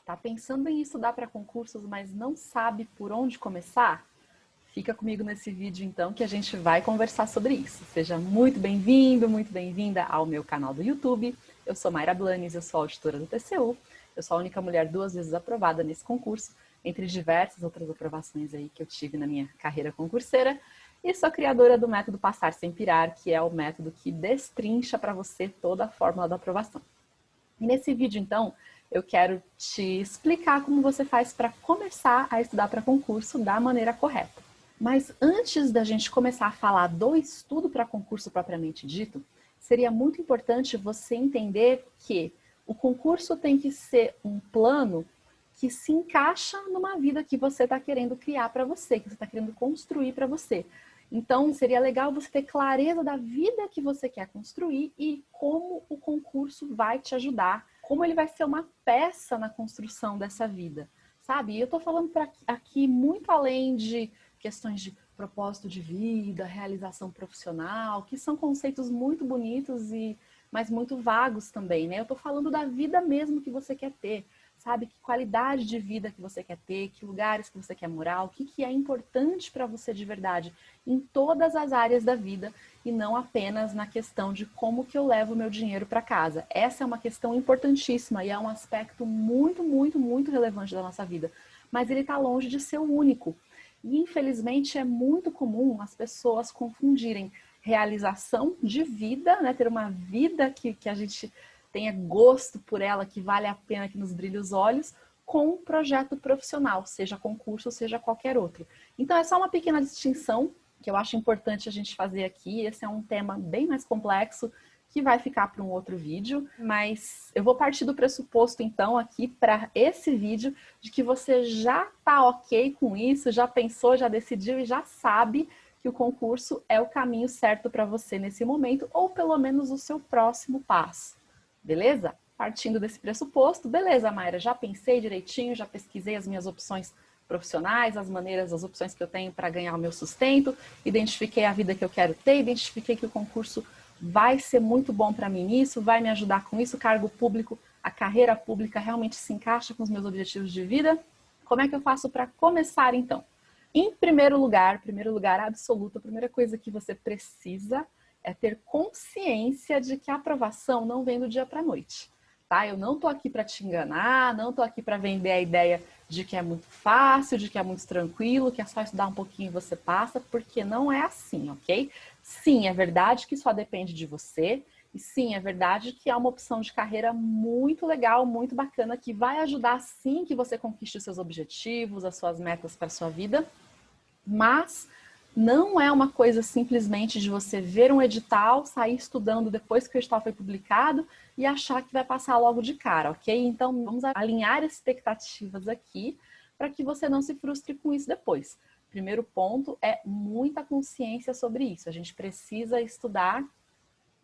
Tá pensando em estudar para concursos, mas não sabe por onde começar? Fica comigo nesse vídeo então que a gente vai conversar sobre isso. Seja muito bem-vindo, muito bem-vinda ao meu canal do YouTube. Eu sou Mayra Blanes, eu sou auditora do TCU. Eu sou a única mulher 2 vezes aprovada nesse concurso, entre diversas outras aprovações aí que eu tive na minha carreira concurseira. E sou criadora do método Passar Sem Pirar, que é o método que destrincha para você toda a fórmula da aprovação. E nesse vídeo, então, eu quero te explicar como você faz para começar a estudar para concurso da maneira correta. Mas antes da gente começar a falar do estudo para concurso propriamente dito, seria muito importante você entender que o concurso tem que ser um plano que se encaixa numa vida que você está querendo criar para você, que você está querendo construir para você. Então, seria legal você ter clareza da vida que você quer construir e como o concurso vai te ajudar, como ele vai ser uma peça na construção dessa vida, sabe? E eu tô falando aqui muito além de questões de propósito de vida, realização profissional, que são conceitos muito bonitos mas muito vagos também, né? Eu tô falando da vida mesmo que você quer ter, sabe? Que qualidade de vida que você quer ter, que lugares que você quer morar, o que é importante para você de verdade em todas as áreas da vida e não apenas na questão de como que eu levo meu dinheiro para casa. Essa é uma questão importantíssima e é um aspecto muito, muito, muito relevante da nossa vida, mas ele está longe de ser o único. E infelizmente é muito comum as pessoas confundirem realização de vida, né? Ter uma vida que a gente tenha gosto por ela, que vale a pena, que nos brilhe os olhos, com um projeto profissional, seja concurso, seja qualquer outro. Então é só uma pequena distinção que eu acho importante a gente fazer aqui. Esse é um tema bem mais complexo, que vai ficar para um outro vídeo, mas eu vou partir do pressuposto então aqui para esse vídeo de que você já está ok com isso, já pensou, já decidiu e já sabe que o concurso é o caminho certo para você nesse momento, ou pelo menos o seu próximo passo. Beleza? Partindo desse pressuposto, beleza, Mayra, já pensei direitinho, já pesquisei as minhas opções profissionais, as opções que eu tenho para ganhar o meu sustento, identifiquei a vida que eu quero ter, identifiquei que o concurso vai ser muito bom para mim nisso, vai me ajudar com isso, o cargo público, a carreira pública realmente se encaixa com os meus objetivos de vida. Como é que eu faço para começar, então? Em primeiro lugar absoluto, a primeira coisa que você precisa é ter consciência de que a aprovação não vem do dia para a noite, tá? Eu não tô aqui para te enganar, não tô aqui para vender a ideia de que é muito fácil, de que é muito tranquilo, que é só estudar um pouquinho e você passa, porque não é assim, ok? Sim, é verdade que só depende de você, e sim, é verdade que é uma opção de carreira muito legal, muito bacana, que vai ajudar sim que você conquiste os seus objetivos, as suas metas para a sua vida, mas não é uma coisa simplesmente de você ver um edital, sair estudando depois que o edital foi publicado e achar que vai passar logo de cara, ok? Então vamos alinhar expectativas aqui para que você não se frustre com isso depois. Primeiro ponto é muita consciência sobre isso. A gente precisa estudar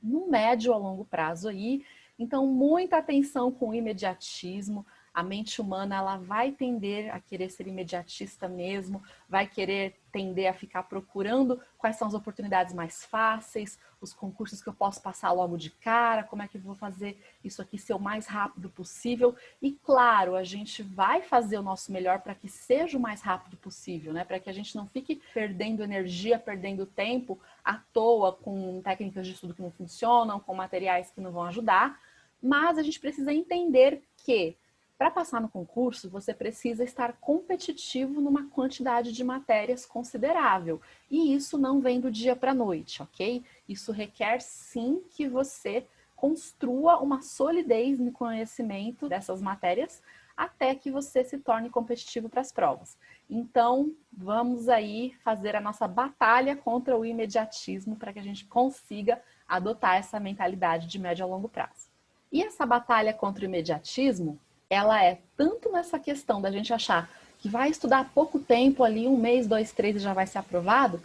no médio a longo prazo aí, então muita atenção com o imediatismo. A mente humana ela vai tender a querer ser imediatista mesmo, vai querer tender a ficar procurando quais são as oportunidades mais fáceis, os concursos que eu posso passar logo de cara, como é que eu vou fazer isso aqui ser o mais rápido possível. E claro, a gente vai fazer o nosso melhor para que seja o mais rápido possível, né? Para que a gente não fique perdendo energia, perdendo tempo à toa com técnicas de estudo que não funcionam, com materiais que não vão ajudar, mas a gente precisa entender que para passar no concurso, você precisa estar competitivo numa quantidade de matérias considerável. E isso não vem do dia para a noite, ok? Isso requer sim que você construa uma solidez no conhecimento dessas matérias até que você se torne competitivo para as provas. Então, vamos aí fazer a nossa batalha contra o imediatismo para que a gente consiga adotar essa mentalidade de médio a longo prazo. E essa batalha contra o imediatismo, ela é tanto nessa questão da gente achar que vai estudar pouco tempo ali, 1 mês, 2, 3 e já vai ser aprovado,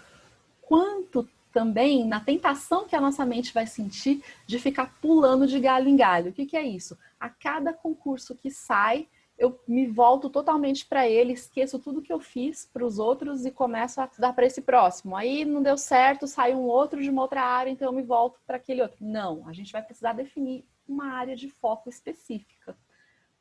quanto também na tentação que a nossa mente vai sentir de ficar pulando de galho em galho. O que é isso? A cada concurso que sai, eu me volto totalmente para ele, esqueço tudo que eu fiz para os outros e começo a estudar para esse próximo. Aí não deu certo, sai um outro de uma outra área, então eu me volto para aquele outro. Não, a gente vai precisar definir uma área de foco específica.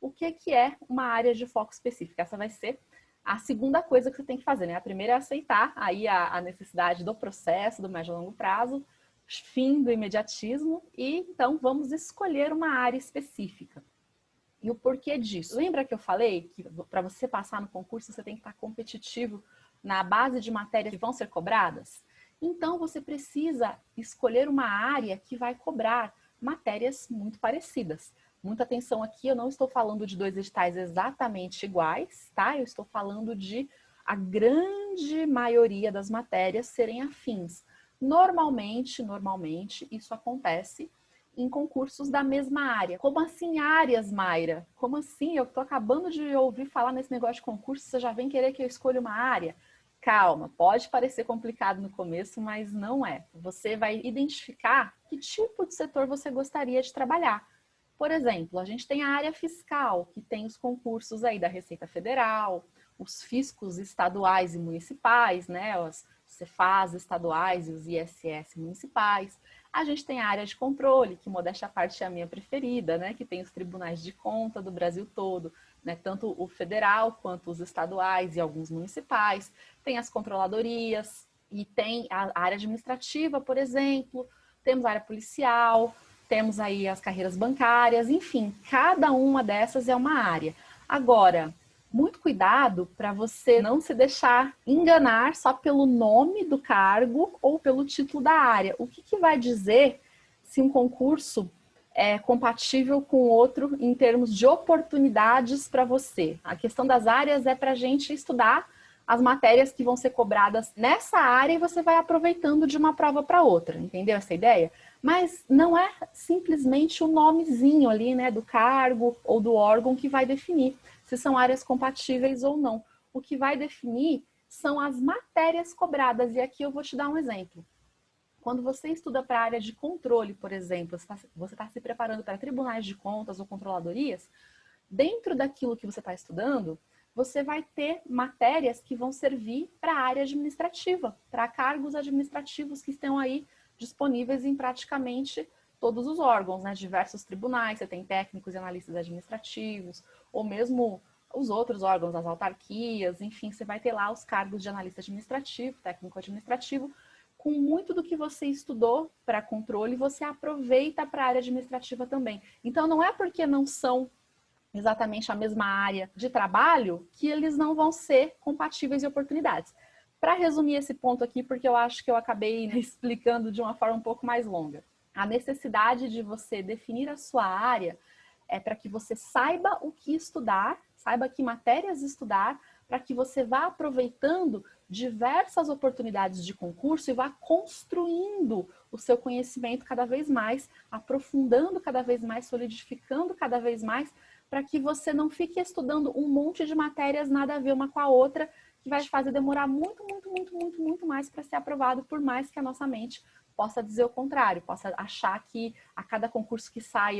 o que que é uma área de foco específica. Essa vai ser a segunda coisa que você tem que fazer, né? A primeira é aceitar aí a necessidade do processo, do médio e longo prazo, fim do imediatismo, e então vamos escolher uma área específica. E o porquê disso? Lembra que eu falei que para você passar no concurso você tem que estar competitivo na base de matérias que vão ser cobradas? Então você precisa escolher uma área que vai cobrar matérias muito parecidas. Muita atenção aqui, eu não estou falando de 2 editais exatamente iguais, tá? Eu estou falando de a grande maioria das matérias serem afins. Normalmente, isso acontece em concursos da mesma área. Como assim áreas, Mayra? Como assim? Eu estou acabando de ouvir falar nesse negócio de concurso, você já vem querer que eu escolha uma área? Calma, pode parecer complicado no começo, mas não é. Você vai identificar que tipo de setor você gostaria de trabalhar. Por exemplo, a gente tem a área fiscal, que tem os concursos aí da Receita Federal, os fiscos estaduais e municipais, né, os Cefaz estaduais e os ISS municipais. A gente tem a área de controle, que modéstia à parte é a minha preferida, né, que tem os tribunais de conta do Brasil todo, né, tanto o federal quanto os estaduais e alguns municipais. Tem as controladorias e tem a área administrativa, por exemplo, temos a área policial, temos aí as carreiras bancárias, enfim, cada uma dessas é uma área. Agora, muito cuidado para você não se deixar enganar só pelo nome do cargo ou pelo título da área. O que vai dizer se um concurso é compatível com outro em termos de oportunidades para você? A questão das áreas é para a gente estudar as matérias que vão ser cobradas nessa área e você vai aproveitando de uma prova para outra, entendeu essa ideia? Mas não é simplesmente o nomezinho ali, né, do cargo ou do órgão que vai definir se são áreas compatíveis ou não. O que vai definir são as matérias cobradas, e aqui eu vou te dar um exemplo. Quando você estuda para a área de controle, por exemplo, você está se preparando para tribunais de contas ou controladorias, dentro daquilo que você está estudando, você vai ter matérias que vão servir para a área administrativa, para cargos administrativos que estão aí disponíveis em praticamente todos os órgãos, né? Diversos tribunais, você tem técnicos e analistas administrativos, ou mesmo os outros órgãos, as autarquias, enfim, você vai ter lá os cargos de analista administrativo, técnico administrativo. Com muito do que você estudou para controle, você aproveita para a área administrativa também. Então, não é porque não são exatamente a mesma área de trabalho que eles não vão ser compatíveis em oportunidades. Para resumir esse ponto aqui, porque eu acho que eu acabei explicando de uma forma um pouco mais longa. A necessidade de você definir a sua área é para que você saiba o que estudar, saiba que matérias estudar, para que você vá aproveitando diversas oportunidades de concurso e vá construindo o seu conhecimento cada vez mais, aprofundando cada vez mais, solidificando cada vez mais, para que você não fique estudando um monte de matérias nada a ver uma com a outra, que vai te fazer demorar muito mais para ser aprovado, por mais que a nossa mente possa dizer o contrário, possa achar que a cada concurso que sai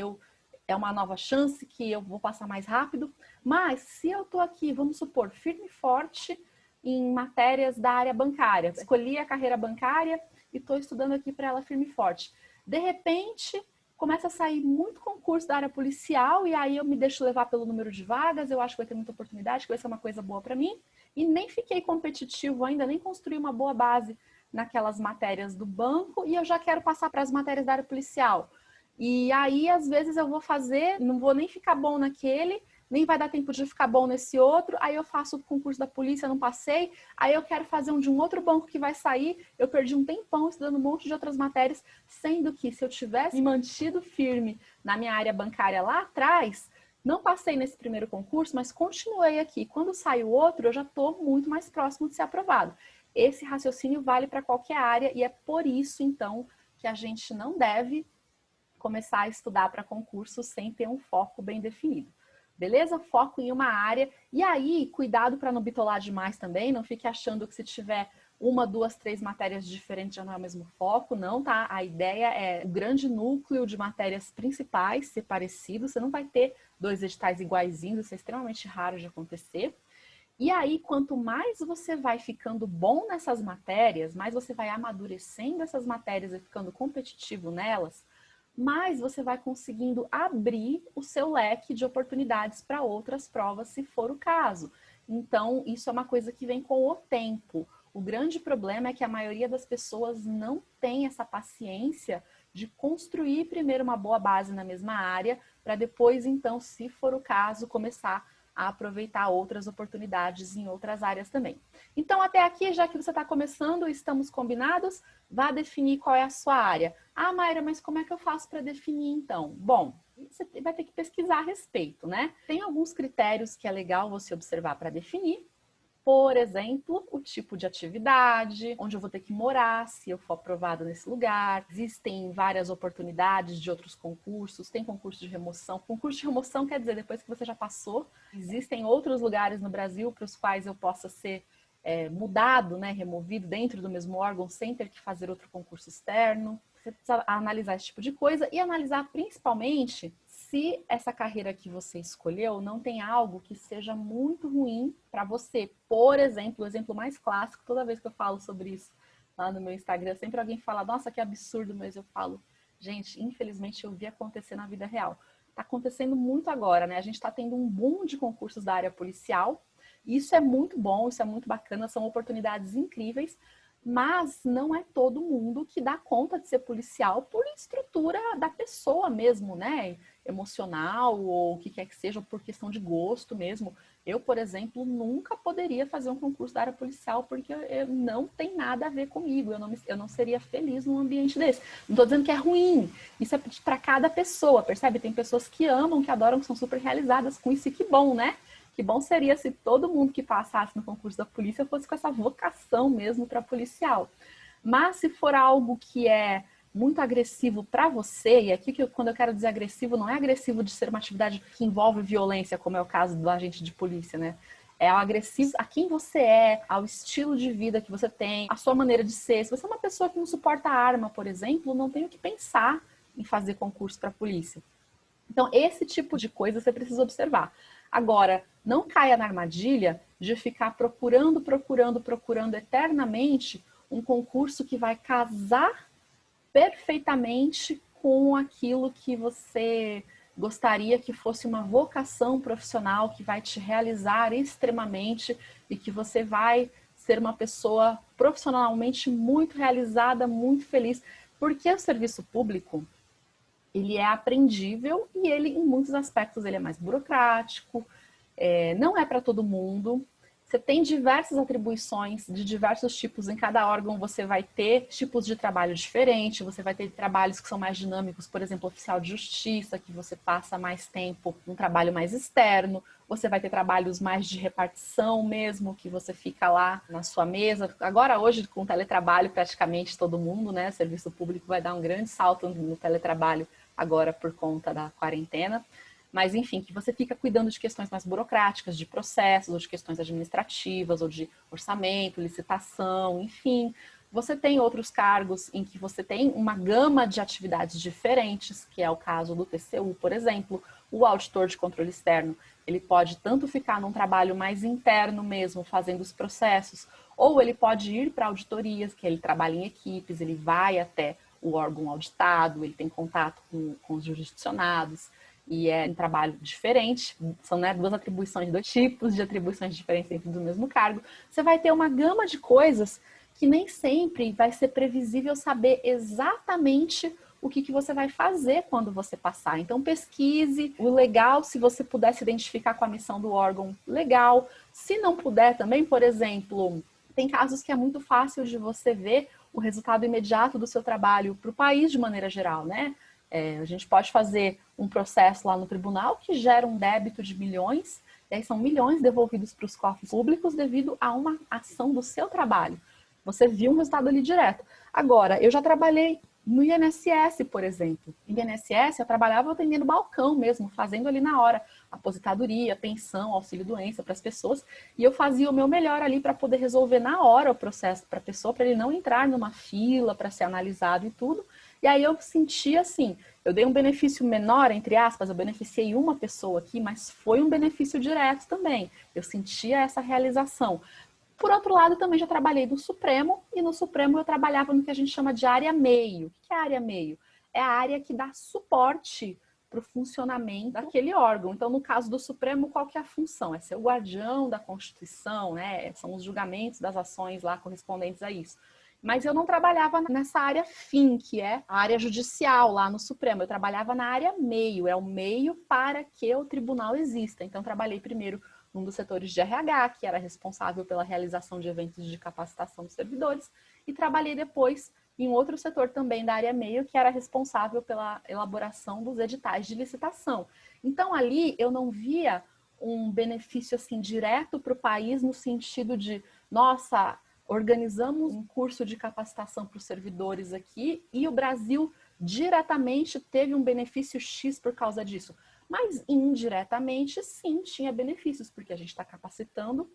é uma nova chance, que eu vou passar mais rápido. Mas se eu estou aqui, vamos supor, firme e forte em matérias da área bancária, escolhi a carreira bancária e estou estudando aqui para ela firme e forte. De repente, começa a sair muito concurso da área policial e aí eu me deixo levar pelo número de vagas, eu acho que vai ter muita oportunidade, que vai ser uma coisa boa para mim, e nem fiquei competitivo ainda, nem construí uma boa base naquelas matérias do banco e eu já quero passar para as matérias da área policial. E aí, às vezes, eu vou fazer, não vou nem ficar bom naquele, nem vai dar tempo de ficar bom nesse outro, aí eu faço o concurso da polícia, não passei, aí eu quero fazer um de um outro banco que vai sair, eu perdi um tempão estudando um monte de outras matérias, sendo que se eu tivesse me mantido firme na minha área bancária lá atrás, não passei nesse primeiro concurso, mas continuei aqui. Quando sai o outro, eu já estou muito mais próximo de ser aprovado. Esse raciocínio vale para qualquer área e é por isso, então, que a gente não deve começar a estudar para concurso sem ter um foco bem definido. Beleza? Foco em uma área. E aí, cuidado para não bitolar demais também. Não fique achando que se tiver uma, duas, três matérias diferentes já não é o mesmo foco. Não, tá? A ideia é o grande núcleo de matérias principais ser parecido. Você não vai ter 2 editais iguaizinhos. Isso é extremamente raro de acontecer. E aí, quanto mais você vai ficando bom nessas matérias, mais você vai amadurecendo essas matérias e ficando competitivo nelas, mais você vai conseguindo abrir o seu leque de oportunidades para outras provas, se for o caso. Então, isso é uma coisa que vem com o tempo. O grande problema é que a maioria das pessoas não tem essa paciência de construir primeiro uma boa base na mesma área, para depois, então, se for o caso, começar a aproveitar outras oportunidades em outras áreas também. Então, até aqui, já que você está começando, estamos combinados, vá definir qual é a sua área. Ah, Mayra, mas como é que eu faço para definir então? Bom, você vai ter que pesquisar a respeito, né? Tem alguns critérios que é legal você observar para definir. Por exemplo, o tipo de atividade, onde eu vou ter que morar, se eu for aprovada nesse lugar. Existem várias oportunidades de outros concursos, tem concurso de remoção. Concurso de remoção quer dizer, depois que você já passou, existem outros lugares no Brasil para os quais eu possa ser mudado, né, removido dentro do mesmo órgão, sem ter que fazer outro concurso externo. Você precisa analisar esse tipo de coisa e analisar principalmente se essa carreira que você escolheu não tem algo que seja muito ruim para você. Por exemplo, o exemplo mais clássico, toda vez que eu falo sobre isso lá no meu Instagram, sempre alguém fala, nossa, que absurdo, mas eu falo, gente, infelizmente eu vi acontecer na vida real. Está acontecendo muito agora, né? A gente está tendo um boom de concursos da área policial. Isso é muito bom, isso é muito bacana, são oportunidades incríveis, mas não é todo mundo que dá conta de ser policial por estrutura da pessoa mesmo, né? Emocional ou o que quer que seja, por questão de gosto mesmo. Eu, por exemplo, nunca poderia fazer um concurso da área policial porque não tem nada a ver comigo. Eu não seria feliz num ambiente desse. Não estou dizendo que é ruim. Isso é para cada pessoa, percebe? Tem pessoas que amam, que adoram, que são super realizadas com isso e que bom, né? Que bom seria se todo mundo que passasse no concurso da polícia fosse com essa vocação mesmo para policial. Mas se for algo que é muito agressivo para você, e aqui quando eu quero dizer agressivo, não é agressivo de ser uma atividade que envolve violência, como é o caso do agente de polícia, né? É agressivo a quem você é, ao estilo de vida que você tem, a sua maneira de ser. Se você é uma pessoa que não suporta arma, por exemplo, não tem o que pensar em fazer concurso para polícia. Então, esse tipo de coisa você precisa observar. Agora, não caia na armadilha de ficar procurando eternamente um concurso que vai casar perfeitamente com aquilo que você gostaria que fosse uma vocação profissional que vai te realizar extremamente e que você vai ser uma pessoa profissionalmente muito realizada, muito feliz. Porque o serviço público, ele é aprendível e ele, em muitos aspectos, ele é mais burocrático, não é para todo mundo. Você tem diversas atribuições de diversos tipos. Em cada órgão você vai ter tipos de trabalho diferentes, você vai ter trabalhos que são mais dinâmicos, por exemplo, oficial de justiça, que você passa mais tempo num trabalho mais externo. Você vai ter trabalhos mais de repartição mesmo, que você fica lá na sua mesa. Agora, hoje, com o teletrabalho, praticamente todo mundo, né? O serviço público vai dar um grande salto no teletrabalho agora por conta da quarentena. Mas, enfim, que você fica cuidando de questões mais burocráticas, de processos, ou de questões administrativas, ou de orçamento, licitação, enfim. Você tem outros cargos em que você tem uma gama de atividades diferentes, que é o caso do TCU, por exemplo. O auditor de controle externo, ele pode tanto ficar num trabalho mais interno mesmo, fazendo os processos, ou ele pode ir para auditorias, que ele trabalha em equipes, ele vai até o órgão auditado, ele tem contato com os jurisdicionados, e é um trabalho diferente, são, né, duas atribuições, dois tipos de atribuições diferentes dentro do mesmo cargo. Você vai ter uma gama de coisas que nem sempre vai ser previsível saber exatamente o que você vai fazer quando você passar. Então pesquise, o legal, se você puder se identificar com a missão do órgão, legal. Se não puder também, por exemplo, tem casos que é muito fácil de você ver o resultado imediato do seu trabalho para o país de maneira geral, né? A gente pode fazer um processo lá no tribunal que gera um débito de milhões, e aí são milhões devolvidos para os cofres públicos devido a uma ação do seu trabalho. Você viu um resultado ali direto. Agora, eu já trabalhei no INSS, por exemplo. No INSS, eu trabalhava atendendo balcão mesmo, fazendo ali na hora aposentadoria, pensão, auxílio-doença para as pessoas, e eu fazia o meu melhor ali para poder resolver na hora o processo para a pessoa, para ele não entrar numa fila para ser analisado e tudo. E aí eu senti assim, eu dei um benefício menor, entre aspas, eu beneficiei uma pessoa aqui, mas foi um benefício direto também. Eu sentia essa realização. Por outro lado, também já trabalhei no Supremo, e no Supremo eu trabalhava no que a gente chama de área meio. O que é área meio? é a área que dá suporte para o funcionamento daquele órgão. Então, no caso do Supremo, qual que é a função? É ser o guardião da Constituição, né? São os julgamentos das ações lá correspondentes a isso. Mas eu não trabalhava nessa área fim, que é a área judicial lá no Supremo. Eu trabalhava na área meio, é o meio para que o tribunal exista. Então, trabalhei primeiro num dos setores de RH, que era responsável pela realização de eventos de capacitação dos servidores, e trabalhei depois em outro setor também da área meio, que era responsável pela elaboração dos editais de licitação. Então, ali eu não via um benefício assim direto para o país no sentido de, nossa, organizamos um curso de capacitação para os servidores aqui e o Brasil diretamente teve um benefício X por causa disso. Mas indiretamente, sim, tinha benefícios, porque a gente está capacitando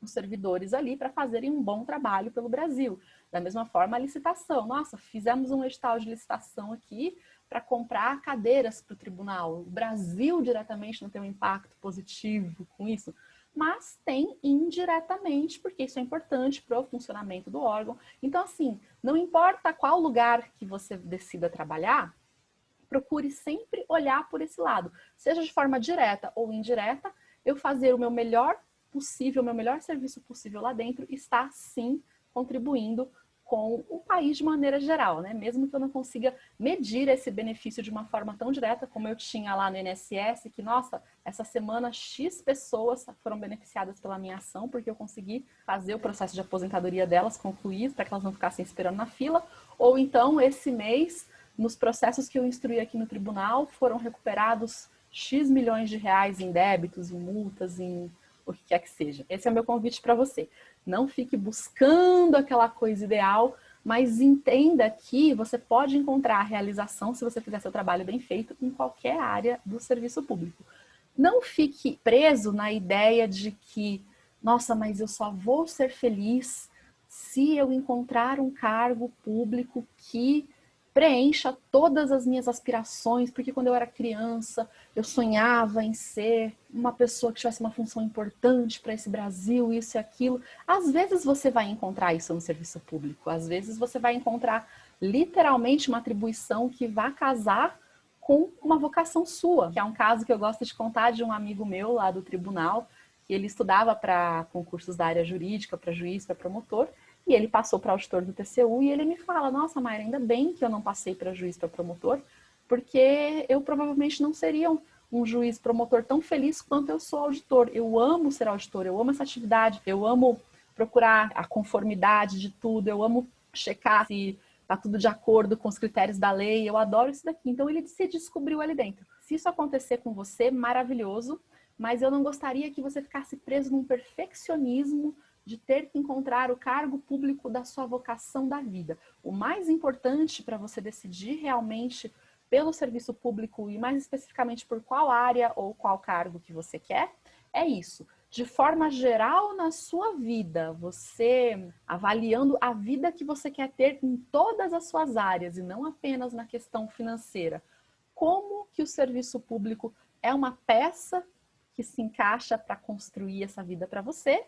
os servidores ali para fazerem um bom trabalho pelo Brasil. Da mesma forma, a licitação. Nossa, fizemos um edital de licitação aqui para comprar cadeiras para o tribunal. O Brasil diretamente não tem um impacto positivo com isso, mas tem indiretamente, porque isso é importante para o funcionamento do órgão. Então, assim, não importa qual lugar que você decida trabalhar, procure sempre olhar por esse lado, seja de forma direta ou indireta, eu fazer o meu melhor possível, o meu melhor serviço possível lá dentro, está sim contribuindo com o país de maneira geral, né? Mesmo que eu não consiga medir esse benefício de uma forma tão direta como eu tinha lá no INSS, que, nossa, essa semana X pessoas foram beneficiadas pela minha ação, porque eu consegui fazer o processo de aposentadoria delas, concluir, para que elas não ficassem esperando na fila, ou então, esse mês, nos processos que eu instruí aqui no tribunal, foram recuperados X milhões de reais em débitos, em multas, em o que quer que seja. Esse é o meu convite para você. Não fique buscando aquela coisa ideal, mas entenda que você pode encontrar a realização, se você fizer seu trabalho bem feito, em qualquer área do serviço público. Não fique preso na ideia de que, nossa, mas eu só vou ser feliz se eu encontrar um cargo público que preencha todas as minhas aspirações, porque quando eu era criança, eu sonhava em ser uma pessoa que tivesse uma função importante para esse Brasil, isso e aquilo. Às vezes você vai encontrar isso no serviço público, às vezes você vai encontrar literalmente uma atribuição que vai casar com uma vocação sua, que é um caso que eu gosto de contar de um amigo meu lá do tribunal, que ele estudava para concursos da área jurídica, para juiz, para promotor, e ele passou para auditor do TCU e ele me fala, nossa, Mayra, ainda bem que eu não passei para juiz, para promotor, porque eu provavelmente não seria um juiz promotor tão feliz quanto eu sou auditor. Eu amo ser auditor, eu amo essa atividade, eu amo procurar a conformidade de tudo, eu amo checar se está tudo de acordo com os critérios da lei, eu adoro isso daqui. Então ele se descobriu ali dentro. Se isso acontecer com você, maravilhoso, mas eu não gostaria que você ficasse preso num perfeccionismo de ter que encontrar o cargo público da sua vocação da vida. O mais importante para você decidir realmente pelo serviço público e mais especificamente por qual área ou qual cargo que você quer, é isso. De forma geral na sua vida, você avaliando a vida que você quer ter em todas as suas áreas e não apenas na questão financeira. Como que o serviço público é uma peça que se encaixa para construir essa vida para você?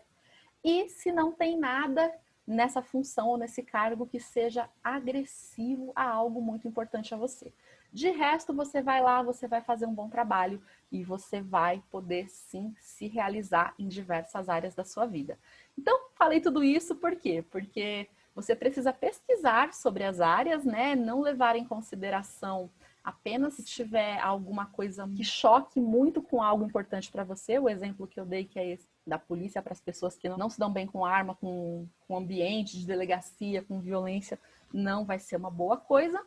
E se não tem nada nessa função ou nesse cargo que seja agressivo a algo muito importante a você. De resto, você vai lá, você vai fazer um bom trabalho e você vai poder sim se realizar em diversas áreas da sua vida. Então, falei tudo isso por quê? Porque você precisa pesquisar sobre as áreas, né? Não levar em consideração apenas se tiver alguma coisa que choque muito com algo importante para você. O exemplo que eu dei, que é esse da polícia para as pessoas que não se dão bem com arma, com ambiente de delegacia, com violência, não vai ser uma boa coisa.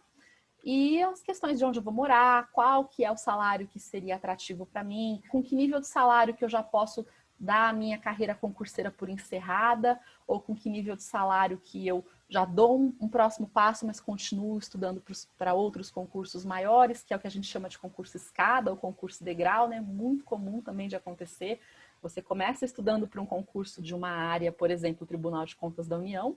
E as questões de onde eu vou morar, qual que é o salário que seria atrativo para mim, com que nível de salário que eu já posso dar a minha carreira concurseira por encerrada, ou com que nível de salário que eu já dou um próximo passo, mas continuo estudando para outros concursos maiores, que é o que a gente chama de concurso escada ou concurso degrau, né? Muito comum também de acontecer. Você começa estudando para um concurso de uma área, por exemplo, o Tribunal de Contas da União,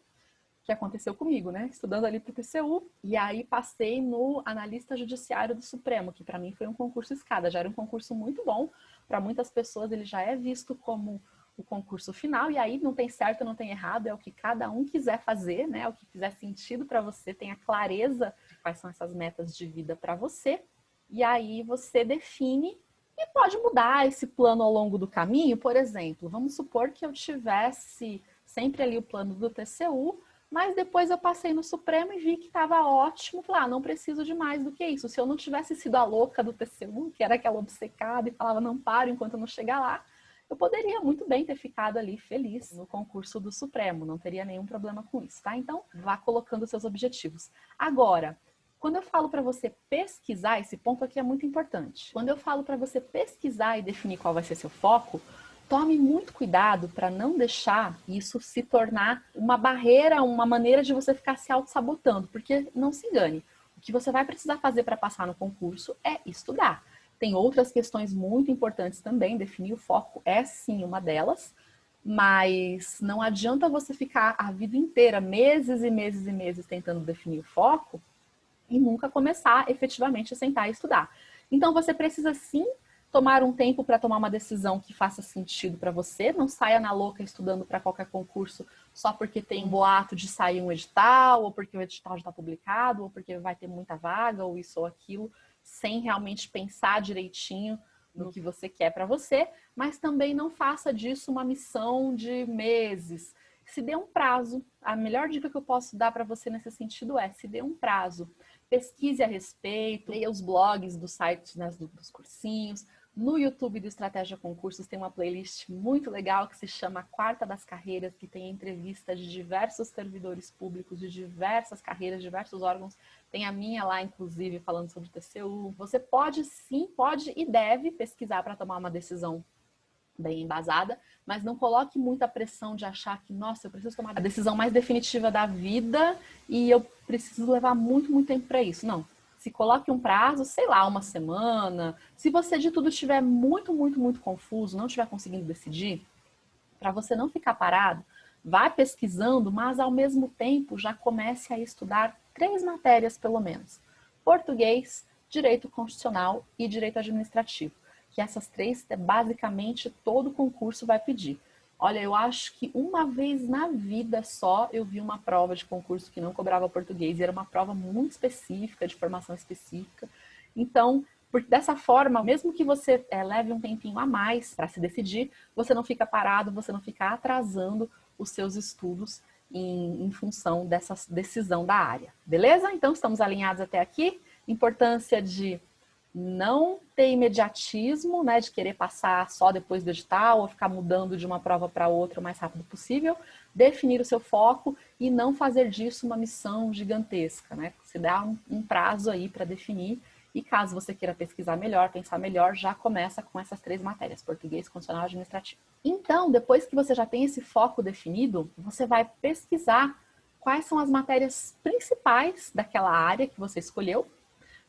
que aconteceu comigo, né? Estudando ali para o TCU, e aí passei no analista judiciário do Supremo, que para mim foi um concurso escada, já era um concurso muito bom, para muitas pessoas ele já é visto como o concurso final, e aí não tem certo, não tem errado, é o que cada um quiser fazer, né? O que fizer sentido para você, tenha clareza de quais são essas metas de vida para você, e aí você define e pode mudar esse plano ao longo do caminho. Por exemplo, vamos supor que eu tivesse sempre ali o plano do TCU, mas depois eu passei no Supremo e vi que estava ótimo. Falei, não preciso de mais do que isso. Se eu não tivesse sido a louca do TCU, que era aquela obcecada e falava, não paro enquanto eu não chegar lá, eu poderia muito bem ter ficado ali feliz no concurso do Supremo. Não teria nenhum problema com isso, tá? Então, vá colocando seus objetivos. Agora, quando eu falo para você pesquisar, esse ponto aqui é muito importante. Quando eu falo para você pesquisar e definir qual vai ser seu foco, tome muito cuidado para não deixar isso se tornar uma barreira, uma maneira de você ficar se auto-sabotando, porque não se engane, o que você vai precisar fazer para passar no concurso é estudar. Tem outras questões muito importantes também, definir o foco é sim uma delas, mas não adianta você ficar a vida inteira, meses e meses e meses tentando definir o foco e nunca começar efetivamente a sentar e estudar. Então você precisa sim tomar um tempo para tomar uma decisão que faça sentido para você, não saia na louca estudando para qualquer concurso só porque tem um boato de sair um edital, ou porque o edital já está publicado, ou porque vai ter muita vaga, ou isso ou aquilo, sem realmente pensar direitinho no que você quer para você, mas também não faça disso uma missão de meses. Se dê um prazo. A melhor dica que eu posso dar para você nesse sentido é se dê um prazo. Pesquise a respeito, leia os blogs dos sites, né, dos cursinhos. No YouTube do Estratégia Concursos tem uma playlist muito legal que se chama Quarta das Carreiras, que tem entrevista de diversos servidores públicos, de diversas carreiras, diversos órgãos. Tem a minha lá, inclusive, falando sobre TCU. Você pode sim, pode e deve pesquisar para tomar uma decisão bem embasada, mas não coloque muita pressão de achar que, nossa, eu preciso tomar a decisão mais definitiva da vida e eu preciso levar muito, muito tempo para isso. Não. Se coloque um prazo, sei lá, uma semana. Se você de tudo estiver muito, muito, muito confuso, não estiver conseguindo decidir, para você não ficar parado, vá pesquisando, mas ao mesmo tempo já comece a estudar 3 matérias pelo menos. Português, Direito Constitucional e Direito Administrativo. Que essas 3, basicamente, todo concurso vai pedir. Olha, eu acho que uma vez na vida só eu vi uma prova de concurso que não cobrava português, e era uma prova muito específica, de formação específica. Então, porque dessa forma, mesmo que você leve um tempinho a mais para se decidir, você não fica parado, você não fica atrasando os seus estudos em função dessa decisão da área. Beleza? Então, estamos alinhados até aqui. Importância de não ter imediatismo, né, de querer passar só depois do edital ou ficar mudando de uma prova para outra o mais rápido possível, definir o seu foco e não fazer disso uma missão gigantesca, né? Se dá um prazo aí para definir e caso você queira pesquisar melhor, pensar melhor, já começa com essas 3 matérias, português, constitucional e administrativo. Então, depois que você já tem esse foco definido, você vai pesquisar quais são as matérias principais daquela área que você escolheu.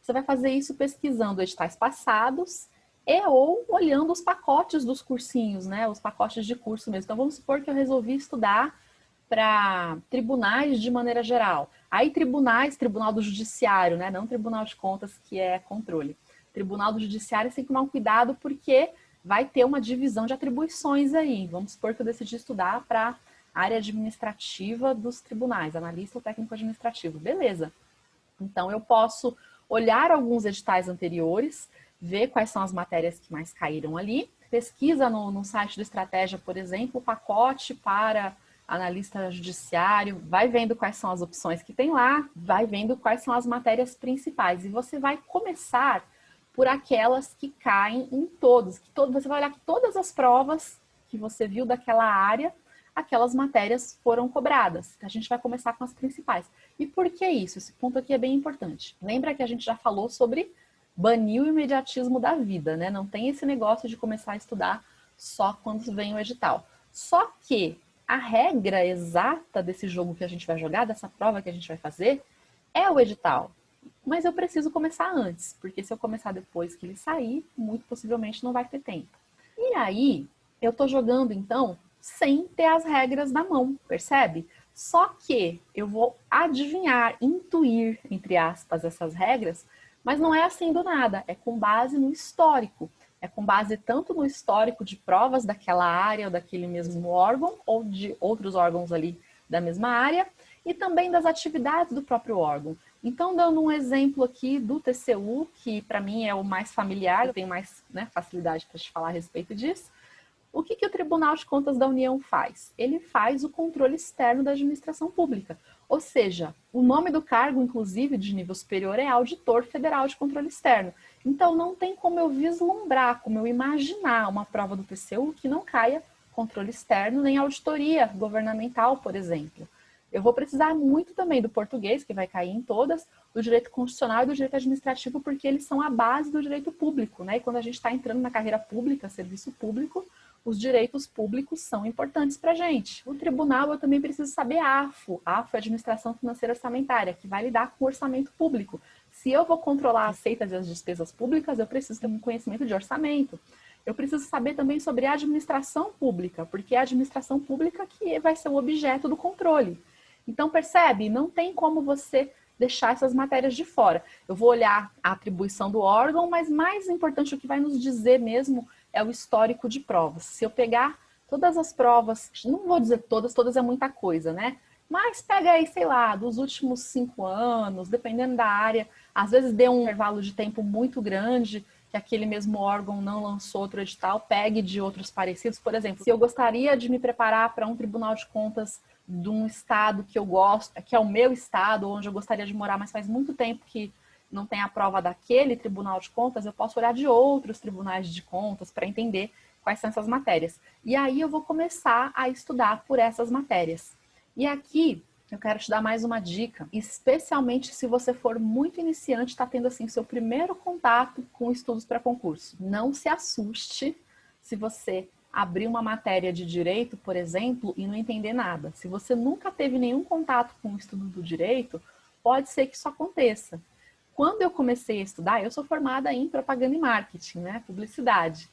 Você vai fazer isso pesquisando editais passados e ou olhando os pacotes dos cursinhos, né? Os pacotes de curso mesmo. Então, vamos supor que eu resolvi estudar para tribunais de maneira geral. Aí, tribunal do judiciário, né? Não tribunal de contas, que é controle. Tribunal do judiciário, você tem que tomar um cuidado porque vai ter uma divisão de atribuições aí. Vamos supor que eu decidi estudar para área administrativa dos tribunais, analista ou técnico administrativo. Beleza. Então, eu posso olhar alguns editais anteriores, ver quais são as matérias que mais caíram ali, pesquisa no site do Estratégia, por exemplo, o pacote para analista judiciário, vai vendo quais são as opções que tem lá, vai vendo quais são as matérias principais, e você vai começar por aquelas que caem em todos, você vai olhar que todas as provas que você viu daquela área, aquelas matérias foram cobradas. A gente vai começar com as principais. E por que isso? Esse ponto aqui é bem importante. Lembra que a gente já falou sobre banir o imediatismo da vida, né? Não tem esse negócio de começar a estudar só quando vem o edital. Só que a regra exata desse jogo que a gente vai jogar, dessa prova que a gente vai fazer, é o edital. Mas eu preciso começar antes, porque se eu começar depois que ele sair, muito possivelmente não vai ter tempo. E aí, eu tô jogando, então, sem ter as regras na mão, percebe? Só que eu vou adivinhar, intuir, entre aspas, essas regras, mas não é assim do nada, é com base no histórico. É com base tanto no histórico de provas daquela área ou daquele mesmo órgão, ou de outros órgãos ali da mesma área, e também das atividades do próprio órgão. Então, dando um exemplo aqui do TCU, que para mim é o mais familiar, eu tenho mais, né, facilidade para te falar a respeito disso. O que o Tribunal de Contas da União faz? Ele faz o controle externo da administração pública. Ou seja, o nome do cargo, inclusive, de nível superior, é Auditor Federal de Controle Externo. Então, não tem como eu vislumbrar, como eu imaginar uma prova do TCU que não caia controle externo nem auditoria governamental, por exemplo. Eu vou precisar muito também do português, que vai cair em todas, do direito constitucional e do direito administrativo, porque eles são a base do direito público, né? E quando a gente está entrando na carreira pública, serviço público, os direitos públicos são importantes para a gente. O tribunal, eu também preciso saber AFO. AFO é Administração Financeira Orçamentária, que vai lidar com o orçamento público. Se eu vou controlar as receitas e as despesas públicas, eu preciso ter um conhecimento de orçamento. Eu preciso saber também sobre a administração pública, porque é a administração pública que vai ser o objeto do controle. Então, percebe? Não tem como você deixar essas matérias de fora. Eu vou olhar a atribuição do órgão, mas mais importante, o que vai nos dizer mesmo é o histórico de provas. Se eu pegar todas as provas, não vou dizer todas, todas é muita coisa, né? Mas pega aí, sei lá, dos últimos 5 anos, dependendo da área, às vezes dê um intervalo de tempo muito grande, que aquele mesmo órgão não lançou outro edital, pegue de outros parecidos. Por exemplo, se eu gostaria de me preparar para um tribunal de contas de um estado que eu gosto, que é o meu estado, onde eu gostaria de morar, mas faz muito tempo que não tem a prova daquele tribunal de contas, eu posso olhar de outros tribunais de contas para entender quais são essas matérias. E aí eu vou começar a estudar por essas matérias. E aqui eu quero te dar mais uma dica, especialmente se você for muito iniciante, está tendo assim seu primeiro contato com estudos para concurso. Não se assuste se você abrir uma matéria de direito, por exemplo, e não entender nada. Se você nunca teve nenhum contato com o estudo do direito, pode ser que isso aconteça. Quando eu comecei a estudar, eu sou formada em propaganda e marketing, né, publicidade.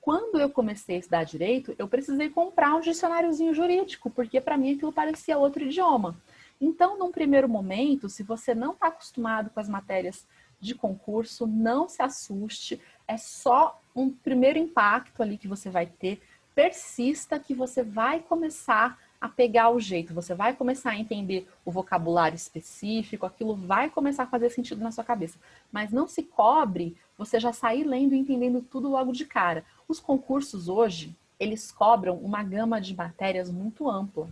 Quando eu comecei a estudar direito, eu precisei comprar um dicionáriozinho jurídico, porque para mim aquilo parecia outro idioma. Então, num primeiro momento, se você não está acostumado com as matérias de concurso, não se assuste, é só um primeiro impacto ali que você vai ter. Persista que você vai começar a pegar o jeito, você vai começar a entender o vocabulário específico, aquilo vai começar a fazer sentido na sua cabeça. Mas não se cobre você já sair lendo e entendendo tudo logo de cara. Os concursos hoje, eles cobram uma gama de matérias muito ampla.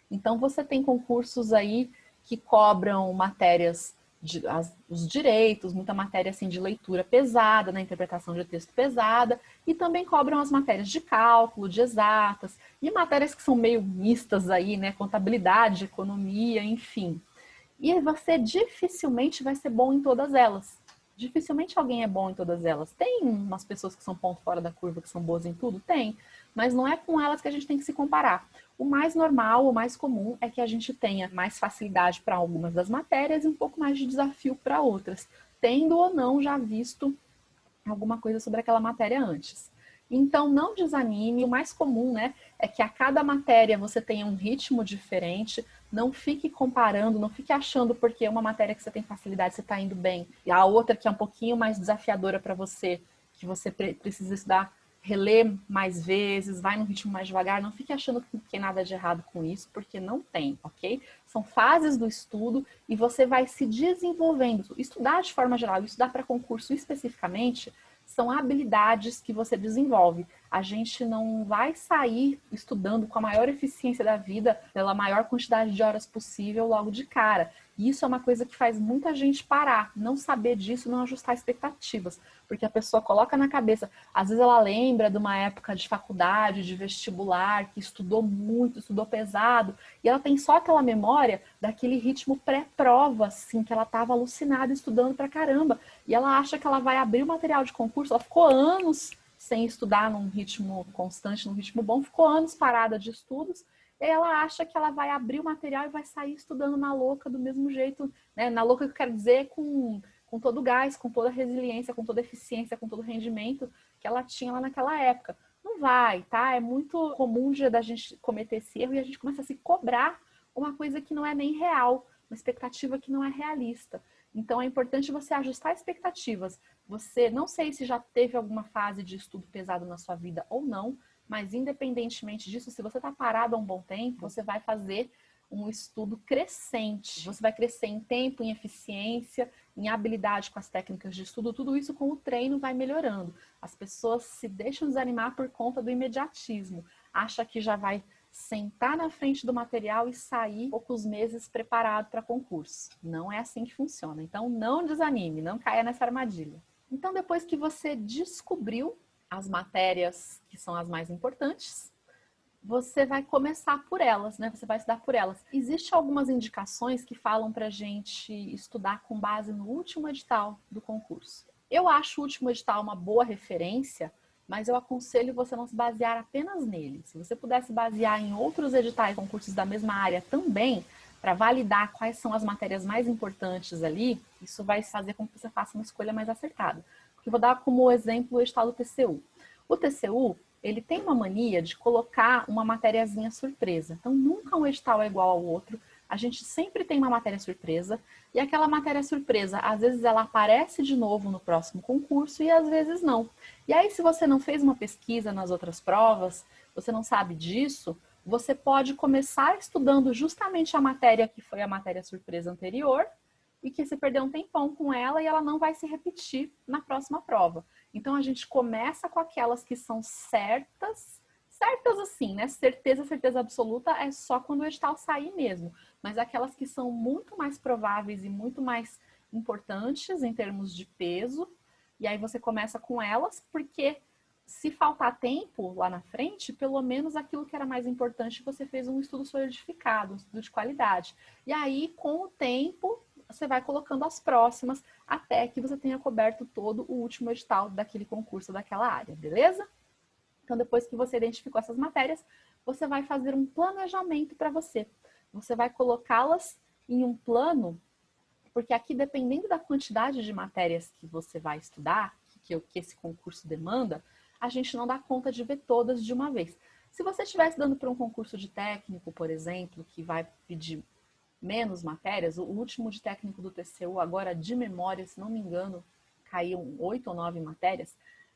Então, você tem concursos aí que cobram matérias, os direitos, muita matéria assim, de leitura pesada, na interpretação de texto pesada, e também cobram as matérias de cálculo, de exatas, e matérias que são meio mistas aí, né? Contabilidade, economia, enfim. E você dificilmente vai ser bom em todas elas. Dificilmente alguém é bom em todas elas. Tem umas pessoas que são ponto fora da curva, que são boas em tudo? Tem. Mas não é com elas que a gente tem que se comparar. O mais normal, o mais comum é que a gente tenha mais facilidade para algumas das matérias e um pouco mais de desafio para outras, tendo ou não já visto alguma coisa sobre aquela matéria antes. Então, não desanime. O mais comum, né, é que a cada matéria você tenha um ritmo diferente. Não fique comparando, não fique achando porque é uma matéria que você tem facilidade, você está indo bem, e a outra que é um pouquinho mais desafiadora para você, que você precisa estudar, reler mais vezes, vai num ritmo mais devagar. Não fique achando que tem nada de errado com isso, porque não tem, ok? São fases do estudo e você vai se desenvolvendo. Estudar de forma geral, estudar para concurso especificamente, são habilidades que você desenvolve. A gente não vai sair estudando com a maior eficiência da vida pela maior quantidade de horas possível logo de cara. E isso é uma coisa que faz muita gente parar, não saber disso, não ajustar expectativas. Porque a pessoa coloca na cabeça, às vezes ela lembra de uma época de faculdade, de vestibular, que estudou muito, estudou pesado, e ela tem só aquela memória daquele ritmo pré-prova, assim, que ela estava alucinada estudando pra caramba. E ela acha que ela vai abrir o material de concurso, ela ficou anos sem estudar num ritmo constante, num ritmo bom, ficou anos parada de estudos, e ela acha que ela vai abrir o material e vai sair estudando na louca do mesmo jeito, né? Na louca que eu quero dizer com todo o gás, com toda a resiliência, com toda a eficiência, com todo o rendimento que ela tinha lá naquela época. Não vai, tá? É muito comum da gente cometer esse erro e a gente começa a se cobrar uma coisa que não é nem real, uma expectativa que não é realista. Então é importante você ajustar expectativas. Você, não sei se já teve alguma fase de estudo pesado na sua vida ou não, mas independentemente disso, se você está parado há um bom tempo, você vai fazer um estudo crescente. Você vai crescer em tempo, em eficiência, em habilidade com as técnicas de estudo, tudo isso com o treino vai melhorando. As pessoas se deixam desanimar por conta do imediatismo. Acha que já vai sentar na frente do material e sair poucos meses preparado para concurso. Não é assim que funciona. Então não desanime, não caia nessa armadilha. Então depois que você descobriu as matérias que são as mais importantes, você vai começar por elas, né? Você vai estudar por elas. Existem algumas indicações que falam para a gente estudar com base no último edital do concurso. Eu acho o último edital uma boa referência, mas eu aconselho você não se basear apenas nele. Se você pudesse basear em outros editais, concursos da mesma área também, para validar quais são as matérias mais importantes ali, isso vai fazer com que você faça uma escolha mais acertada. Porque eu vou dar como exemplo o edital do TCU. O TCU, ele tem uma mania de colocar uma matériazinha surpresa. Então, nunca um edital é igual ao outro. A gente sempre tem uma matéria surpresa. E aquela matéria surpresa, às vezes ela aparece de novo no próximo concurso e às vezes não. E aí, se você não fez uma pesquisa nas outras provas, você não sabe disso, você pode começar estudando justamente a matéria que foi a matéria surpresa anterior e que você perdeu um tempão com ela e ela não vai se repetir na próxima prova. Então, a gente começa com aquelas que são certas assim, né? Certeza absoluta é só quando o edital sair mesmo. Mas aquelas que são muito mais prováveis e muito mais importantes em termos de peso, e aí você começa com elas, porque se faltar tempo lá na frente, pelo menos aquilo que era mais importante, você fez um estudo solidificado, um estudo de qualidade. E aí, com o tempo, você vai colocando as próximas até que você tenha coberto todo o último edital daquele concurso, daquela área, beleza? Então, depois que você identificou essas matérias, você vai fazer um planejamento para você. Você vai colocá-las em um plano, porque aqui, dependendo da quantidade de matérias que você vai estudar, que esse concurso demanda, a gente não dá conta de ver todas de uma vez. Se você estiver estudando para um concurso de técnico, por exemplo, que vai pedir menos matérias, o último de técnico do TCU, agora de memória, se não me engano, caíam 8 ou 9 matérias,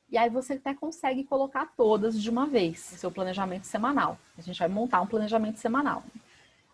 e aí você até consegue colocar todas de uma vez, no seu planejamento semanal. A gente vai montar um planejamento semanal.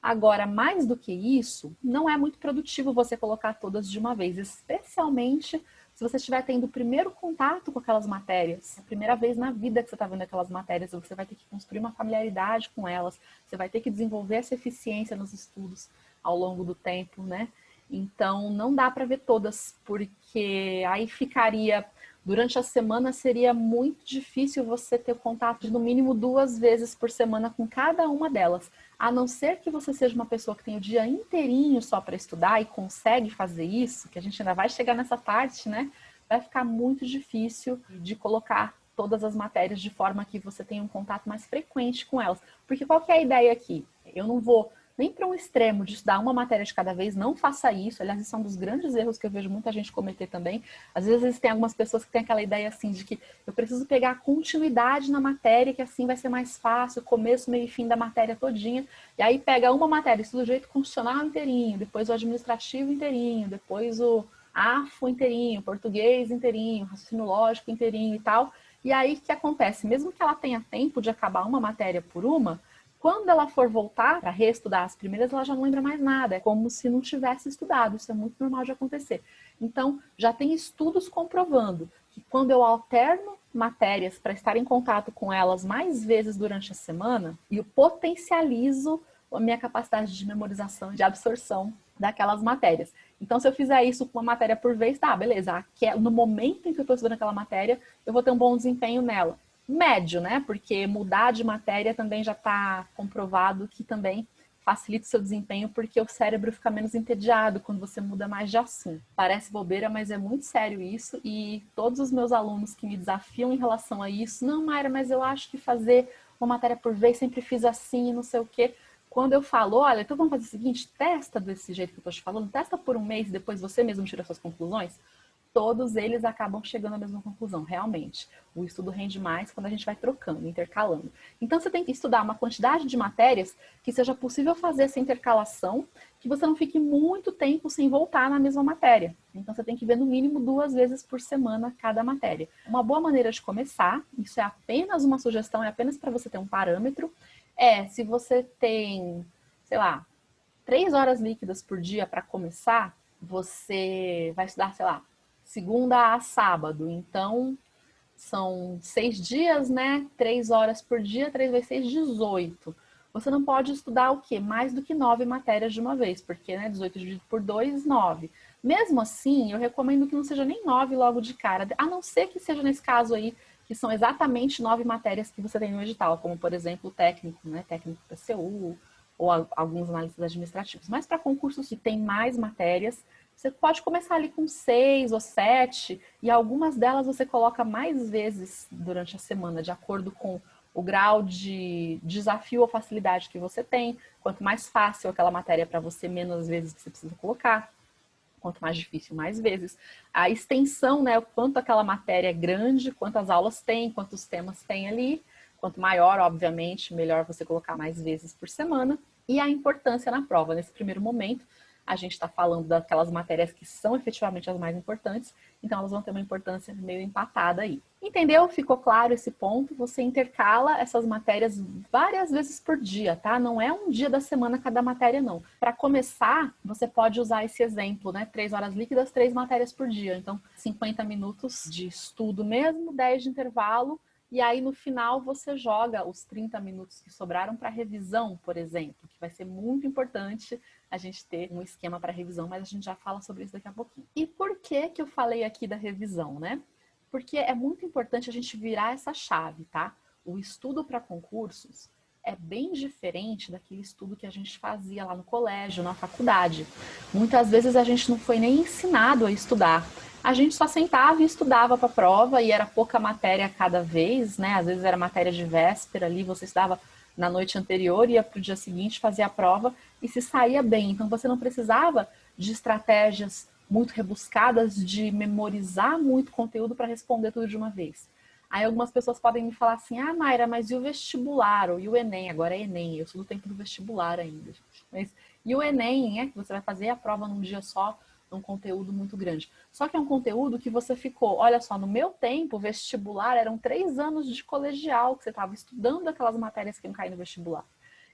Agora, mais do que isso, não é muito produtivo você colocar todas de uma vez, especialmente se você estiver tendo o primeiro contato com aquelas matérias, a primeira vez na vida que você está vendo aquelas matérias, você vai ter que construir uma familiaridade com elas, você vai ter que desenvolver essa eficiência nos estudos ao longo do tempo, né? Então, não dá para ver todas, porque aí ficaria... Durante a semana seria muito difícil você ter contato de no mínimo 2 vezes por semana com cada uma delas. A não ser que você seja uma pessoa que tem o dia inteirinho só para estudar e consegue fazer isso, que a gente ainda vai chegar nessa parte, né? Vai ficar muito difícil de colocar todas as matérias de forma que você tenha um contato mais frequente com elas. Porque qual que é a ideia aqui? Eu não vou nem para um extremo de estudar uma matéria de cada vez, não faça isso. Aliás, isso é um dos grandes erros que eu vejo muita gente cometer também. Às vezes tem algumas pessoas que têm aquela ideia assim de que eu preciso pegar continuidade na matéria, que assim vai ser mais fácil, começo, meio e fim da matéria todinha. E aí pega uma matéria, estuda o direito constitucional inteirinho, depois o administrativo inteirinho, depois o AFO inteirinho, português inteirinho, raciocínio lógico inteirinho e tal. E aí o que acontece? Mesmo que ela tenha tempo de acabar uma matéria por uma, quando ela for voltar para reestudar as primeiras, ela já não lembra mais nada. É como se não tivesse estudado. Isso é muito normal de acontecer. Então, já tem estudos comprovando que quando eu alterno matérias para estar em contato com elas mais vezes durante a semana, eu potencializo a minha capacidade de memorização e de absorção daquelas matérias. Então, se eu fizer isso com uma matéria por vez, tá, beleza. No momento em que eu estou estudando aquela matéria, eu vou ter um bom desempenho nela. Médio, né? Porque mudar de matéria também já está comprovado que também facilita o seu desempenho, porque o cérebro fica menos entediado quando você muda mais de assunto. Parece bobeira, mas é muito sério isso, e todos os meus alunos que me desafiam em relação a isso, não, Mayra, mas eu acho que fazer uma matéria por vez, sempre fiz assim, não sei o quê. Quando eu falo, olha, então vamos fazer o seguinte, testa desse jeito que eu tô te falando, testa por um mês, depois você mesmo tira suas conclusões. todos eles acabam chegando à mesma conclusão. Realmente, o estudo rende mais quando a gente vai trocando, intercalando. Então, você tem que estudar uma quantidade de matérias que seja possível fazer essa intercalação, que você não fique muito tempo sem voltar na mesma matéria. Então, você tem que ver no mínimo 2 vezes por semana cada matéria. Uma boa maneira de começar, isso é apenas uma sugestão, é apenas para você ter um parâmetro, se você tem, sei lá, 3 horas líquidas por dia para começar, você vai estudar, sei lá, segunda a sábado. Então, são 6 dias, né? 3 horas por dia, 3 vezes 6, 18. Você não pode estudar o quê? Mais do que 9 matérias de uma vez, porque, né, 18 dividido por 2, 9. Mesmo assim, eu recomendo que não seja nem 9 logo de cara, a não ser que seja nesse caso aí, que são exatamente 9 matérias que você tem no edital, como, por exemplo, o técnico, né? Técnico PCU, ou alguns análises administrativos. Mas para concursos que tem mais matérias, você pode começar ali com 6 ou 7, e algumas delas você coloca mais vezes durante a semana, de acordo com o grau de desafio ou facilidade que você tem. Quanto mais fácil aquela matéria para você, menos vezes você precisa colocar. Quanto mais difícil, mais vezes. A extensão, né, o quanto aquela matéria é grande, quantas aulas tem, quantos temas tem ali. Quanto maior, obviamente, melhor você colocar mais vezes por semana. E a importância na prova. Nesse primeiro momento, a gente está falando daquelas matérias que são efetivamente as mais importantes, então elas vão ter uma importância meio empatada aí. Entendeu? Ficou claro esse ponto? Você intercala essas matérias várias vezes por dia, tá? Não é um dia da semana cada matéria, não. Para começar, você pode usar esse exemplo, né? 3 horas líquidas, 3 matérias por dia. Então, 50 minutos de estudo mesmo, 10 de intervalo, e aí no final você joga os 30 minutos que sobraram para revisão, por exemplo, que vai ser muito importante a gente ter um esquema para revisão, mas a gente já fala sobre isso daqui a pouquinho. E por que eu falei aqui da revisão, né? Porque é muito importante a gente virar essa chave, tá? O estudo para concursos é bem diferente daquele estudo que a gente fazia lá no colégio, na faculdade. Muitas vezes a gente não foi nem ensinado a estudar. A gente só sentava e estudava para a prova e era pouca matéria a cada vez, né? Às vezes era matéria de véspera ali, você estudava na noite anterior, ia para o dia seguinte fazer a prova e se saía bem. Então você não precisava de estratégias muito rebuscadas, de memorizar muito conteúdo para responder tudo de uma vez. Aí algumas pessoas podem me falar assim, ah, Mayra, mas e o vestibular? Ou e o Enem? Agora é Enem, eu sou do tempo do vestibular ainda, gente. Mas, e o Enem, que você vai fazer a prova num dia só, num conteúdo muito grande. Só que é um conteúdo que você ficou, olha só, no meu tempo, vestibular eram 3 anos de colegial, que você estava estudando aquelas matérias que não caem no vestibular.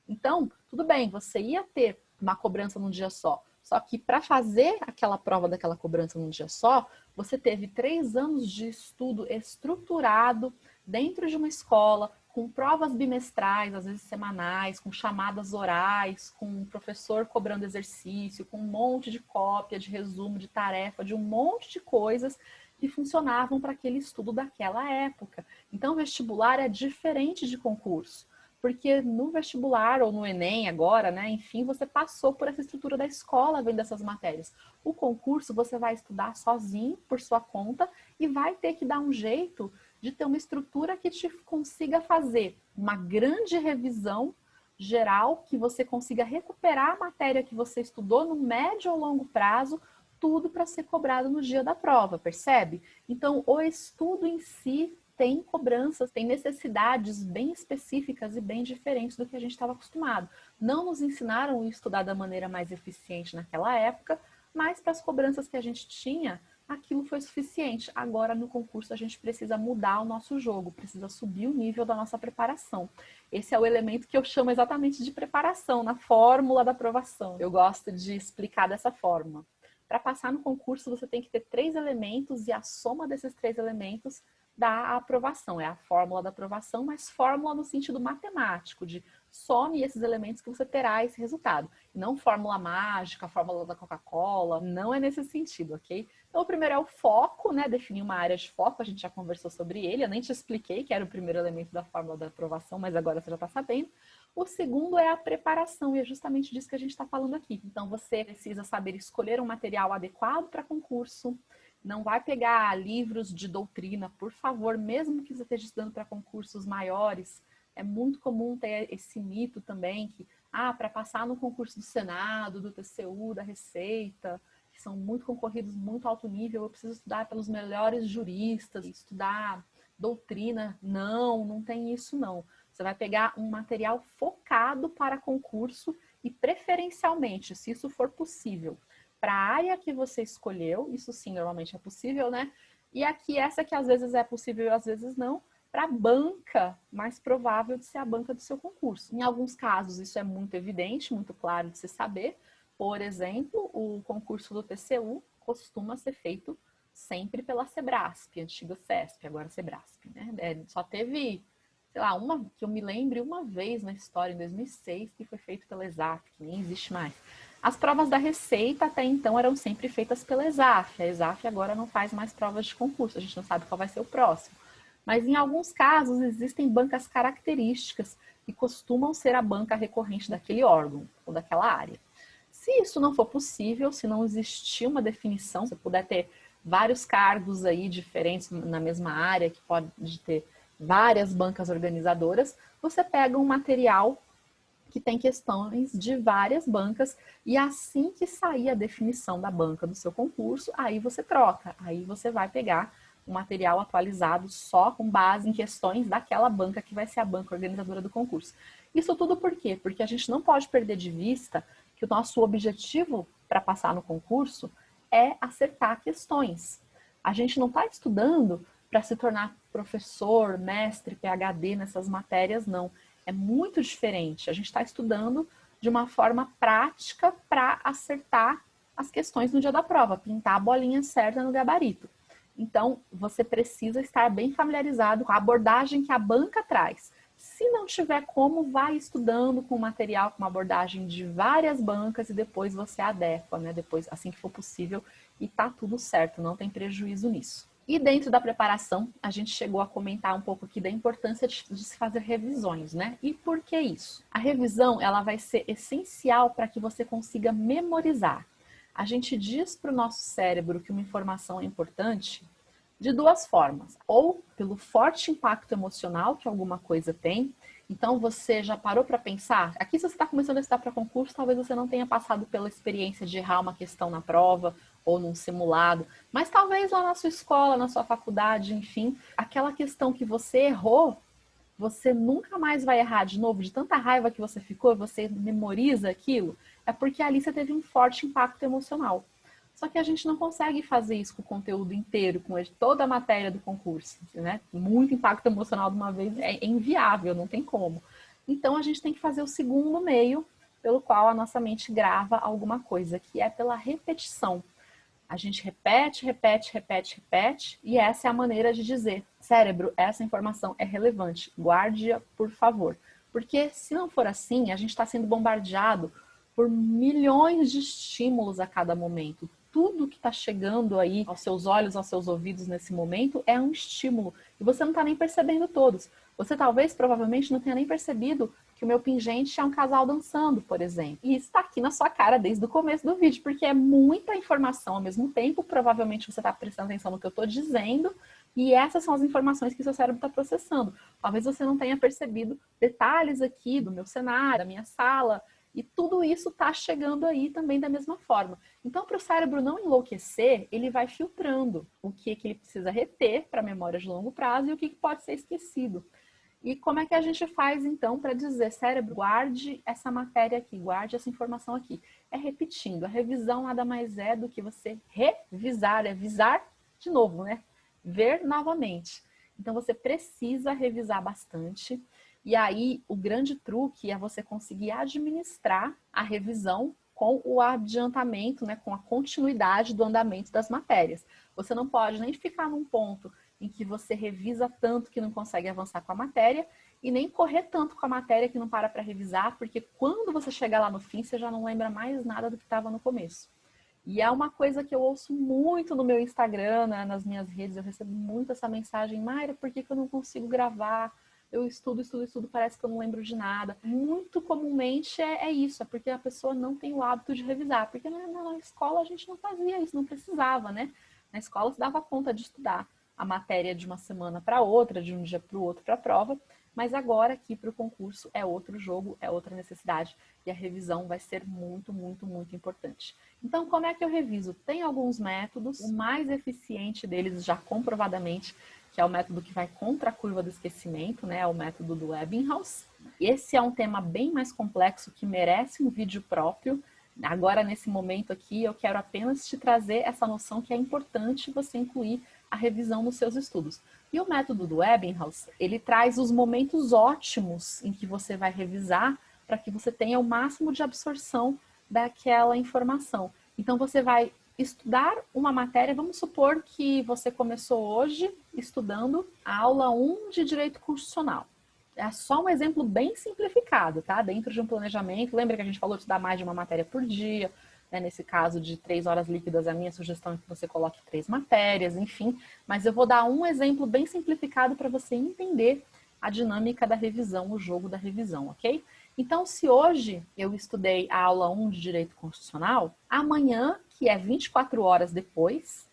Então, tudo bem, você ia ter uma cobrança num dia só. Só que para fazer aquela prova daquela cobrança num dia só, você teve 3 anos de estudo estruturado dentro de uma escola, com provas bimestrais, às vezes semanais, com chamadas orais, com um professor cobrando exercício, com um monte de cópia, de resumo, de tarefa, de um monte de coisas que funcionavam para aquele estudo daquela época. Então, vestibular é diferente de concurso. Porque no vestibular ou no Enem agora, né, enfim, você passou por essa estrutura da escola vendo essas matérias. O concurso você vai estudar sozinho, por sua conta, e vai ter que dar um jeito de ter uma estrutura que te consiga fazer uma grande revisão geral, que você consiga recuperar a matéria que você estudou no médio ou longo prazo, tudo para ser cobrado no dia da prova, percebe? Então, o estudo em si tem cobranças, tem necessidades bem específicas e bem diferentes do que a gente estava acostumado. Não nos ensinaram a estudar da maneira mais eficiente naquela época, mas para as cobranças que a gente tinha, aquilo foi suficiente. Agora, no concurso, a gente precisa mudar o nosso jogo, precisa subir o nível da nossa preparação. Esse é o elemento que eu chamo exatamente de preparação, na fórmula da aprovação. Eu gosto de explicar dessa forma. Para passar no concurso, você tem que ter 3 elementos e a soma desses 3 elementos dá a aprovação. É a fórmula da aprovação, mas fórmula no sentido matemático, de some esses elementos que você terá esse resultado. Não fórmula mágica, fórmula da Coca-Cola, não é nesse sentido, ok? Então, o primeiro é o foco, né? Definir uma área de foco, a gente já conversou sobre ele, eu nem te expliquei que era o primeiro elemento da fórmula da aprovação, mas agora você já está sabendo. O segundo é a preparação, e é justamente disso que a gente está falando aqui. Então, você precisa saber escolher um material adequado para concurso. Não vai pegar livros de doutrina, por favor, mesmo que você esteja estudando para concursos maiores. É muito comum ter esse mito também que, para passar no concurso do Senado, do TCU, da Receita, que são muito concorridos, muito alto nível, eu preciso estudar pelos melhores juristas, estudar doutrina. Não, não tem isso não. Você vai pegar um material focado para concurso e preferencialmente, se isso for possível, para a área que você escolheu, isso sim, normalmente é possível, né? E aqui essa que às vezes é possível e às vezes não, para a banca mais provável de ser a banca do seu concurso. Em alguns casos isso é muito evidente, muito claro de se saber. Por exemplo, o concurso do TCU costuma ser feito sempre pela Sebrasp, antiga CESP, agora Sebrasp, né? Só teve, sei lá, que eu me lembre uma vez na história, em 2006, que foi feito pela ESAF, que nem existe mais. As provas da Receita até então eram sempre feitas pela ESAF. A ESAF agora não faz mais provas de concurso, a gente não sabe qual vai ser o próximo. Mas em alguns casos existem bancas características que costumam ser a banca recorrente daquele órgão ou daquela área. Se isso não for possível, se não existir uma definição, se puder ter vários cargos aí diferentes na mesma área, que pode ter várias bancas organizadoras, você pega um material que tem questões de várias bancas e assim que sair a definição da banca do seu concurso, aí você troca, aí você vai pegar um material atualizado só com base em questões daquela banca que vai ser a banca organizadora do concurso. Isso tudo por quê? Porque a gente não pode perder de vista que o nosso objetivo para passar no concurso é acertar questões. A gente não está estudando para se tornar professor, mestre, PhD nessas matérias, não. É muito diferente. A gente está estudando de uma forma prática para acertar as questões no dia da prova, pintar a bolinha certa no gabarito. Então, você precisa estar bem familiarizado com a abordagem que a banca traz. Se não tiver como, vai estudando com material, com uma abordagem de várias bancas e depois você adequa, né? Depois, assim que for possível, e tá tudo certo, não tem prejuízo nisso. E dentro da preparação, a gente chegou a comentar um pouco aqui da importância de se fazer revisões, né? E por que isso? A revisão, ela vai ser essencial para que você consiga memorizar. A gente diz para o nosso cérebro que uma informação é importante de duas formas. Ou pelo forte impacto emocional que alguma coisa tem. Então, você já parou para pensar? Aqui, se você está começando a estudar para concurso, talvez você não tenha passado pela experiência de errar uma questão na prova ou num simulado, mas talvez lá na sua escola, na sua faculdade, enfim, aquela questão que você errou, você nunca mais vai errar de novo, de tanta raiva que você ficou, você memoriza aquilo, é porque ali você teve um forte impacto emocional. Só que a gente não consegue fazer isso com o conteúdo inteiro, com toda a matéria do concurso, né? Muito impacto emocional de uma vez é inviável, não tem como. Então a gente tem que fazer o segundo meio pelo qual a nossa mente grava alguma coisa, que é pela repetição. A gente repete, repete, repete, repete, e essa é a maneira de dizer: cérebro, essa informação é relevante, guarde-a, por favor. Porque se não for assim, a gente está sendo bombardeado por milhões de estímulos a cada momento. Tudo que está chegando aí aos seus olhos, aos seus ouvidos nesse momento é um estímulo. E você não está nem percebendo todos. Você talvez, provavelmente, não tenha nem percebido que o meu pingente é um casal dançando, por exemplo. E isso está aqui na sua cara desde o começo do vídeo, porque é muita informação ao mesmo tempo. Provavelmente você está prestando atenção no que eu estou dizendo. E essas são as informações que seu cérebro está processando. Talvez você não tenha percebido detalhes aqui do meu cenário, da minha sala. E tudo isso está chegando aí também da mesma forma. Então, para o cérebro não enlouquecer, ele vai filtrando o que ele precisa reter para memória de longo prazo e o que pode ser esquecido. E como é que a gente faz, então, para dizer, cérebro, guarde essa matéria aqui, guarde essa informação aqui? É repetindo. A revisão nada mais é do que você revisar, é visar de novo, né? Ver novamente. Então, você precisa revisar bastante. E aí, o grande truque é você conseguir administrar a revisão com o adiantamento, né, com a continuidade do andamento das matérias. Você não pode nem ficar num ponto em que você revisa tanto que não consegue avançar com a matéria e nem correr tanto com a matéria que não para revisar, porque quando você chegar lá no fim, você já não lembra mais nada do que estava no começo. E é uma coisa que eu ouço muito no meu Instagram, né, nas minhas redes, eu recebo muito essa mensagem: Mayra, por que eu não consigo gravar? Eu estudo, parece que eu não lembro de nada. Muito comumente é isso, é porque a pessoa não tem o hábito de revisar, porque na escola a gente não fazia isso, não precisava, né? Na escola se dava conta de estudar a matéria de uma semana para outra, de um dia para o outro para a prova, Mas agora aqui para o concurso é outro jogo, é outra necessidade e a revisão vai ser muito, muito, muito importante. Então, como é que eu reviso? Tem alguns métodos, o mais eficiente deles já comprovadamente, que é o método que vai contra a curva do esquecimento, né? É o método do Ebbinghaus. Esse é um tema bem mais complexo que merece um vídeo próprio. Agora, nesse momento aqui, eu quero apenas te trazer essa noção que é importante você incluir a revisão nos seus estudos. E o método do Ebbinghaus, ele traz os momentos ótimos em que você vai revisar para que você tenha o máximo de absorção daquela informação. Então, você vai estudar uma matéria, vamos supor que você começou hoje estudando a aula 1 de Direito Constitucional. É só um exemplo bem simplificado, tá? Dentro de um planejamento, lembra que a gente falou de estudar mais de uma matéria por dia, né? Nesse caso de 3 horas líquidas, a minha sugestão é que você coloque 3 matérias, enfim. Mas eu vou dar um exemplo bem simplificado para você entender a dinâmica da revisão, o jogo da revisão, ok? Então, se hoje eu estudei a aula 1 de Direito Constitucional, amanhã, que é 24 horas depois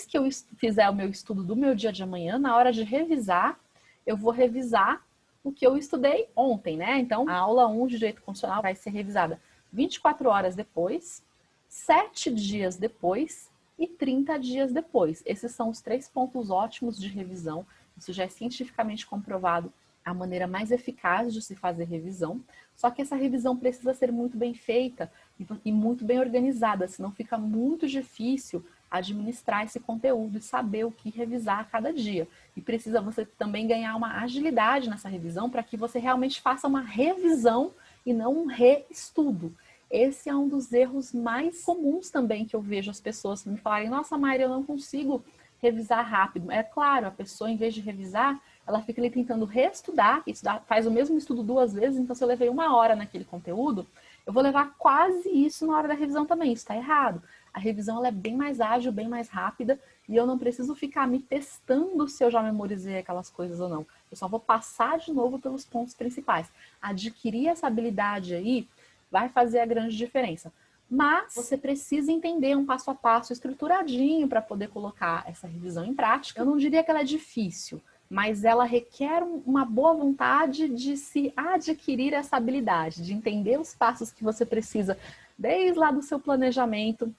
que eu fizer o meu estudo do meu dia de amanhã, na hora de revisar, eu vou revisar o que eu estudei ontem, né? Então, a aula 1 de Direito Constitucional vai ser revisada 24 horas depois, 7 dias depois e 30 dias depois. Esses são os 3 pontos ótimos de revisão. Isso já é cientificamente comprovado a maneira mais eficaz de se fazer revisão. Só que essa revisão precisa ser muito bem feita e muito bem organizada, senão fica muito difícil administrar esse conteúdo e saber o que revisar a cada dia. E precisa você também ganhar uma agilidade nessa revisão para que você realmente faça uma revisão e não um reestudo. Esse é um dos erros mais comuns também que eu vejo as pessoas me falarem: nossa, Mayra, eu não consigo revisar rápido. É claro, a pessoa, em vez de revisar, ela fica ali tentando reestudar, faz o mesmo estudo 2 vezes, então se eu levei 1 hora naquele conteúdo, eu vou levar quase isso na hora da revisão também. Isso está errado. A revisão ela é bem mais ágil, bem mais rápida, e eu não preciso ficar me testando se eu já memorizei aquelas coisas ou não. Eu só vou passar de novo pelos pontos principais. Adquirir essa habilidade aí vai fazer a grande diferença. Mas você precisa entender um passo a passo estruturadinho para poder colocar essa revisão em prática. Eu não diria que ela é difícil, mas ela requer uma boa vontade de se adquirir essa habilidade, de entender os passos que você precisa, desde lá do seu planejamento,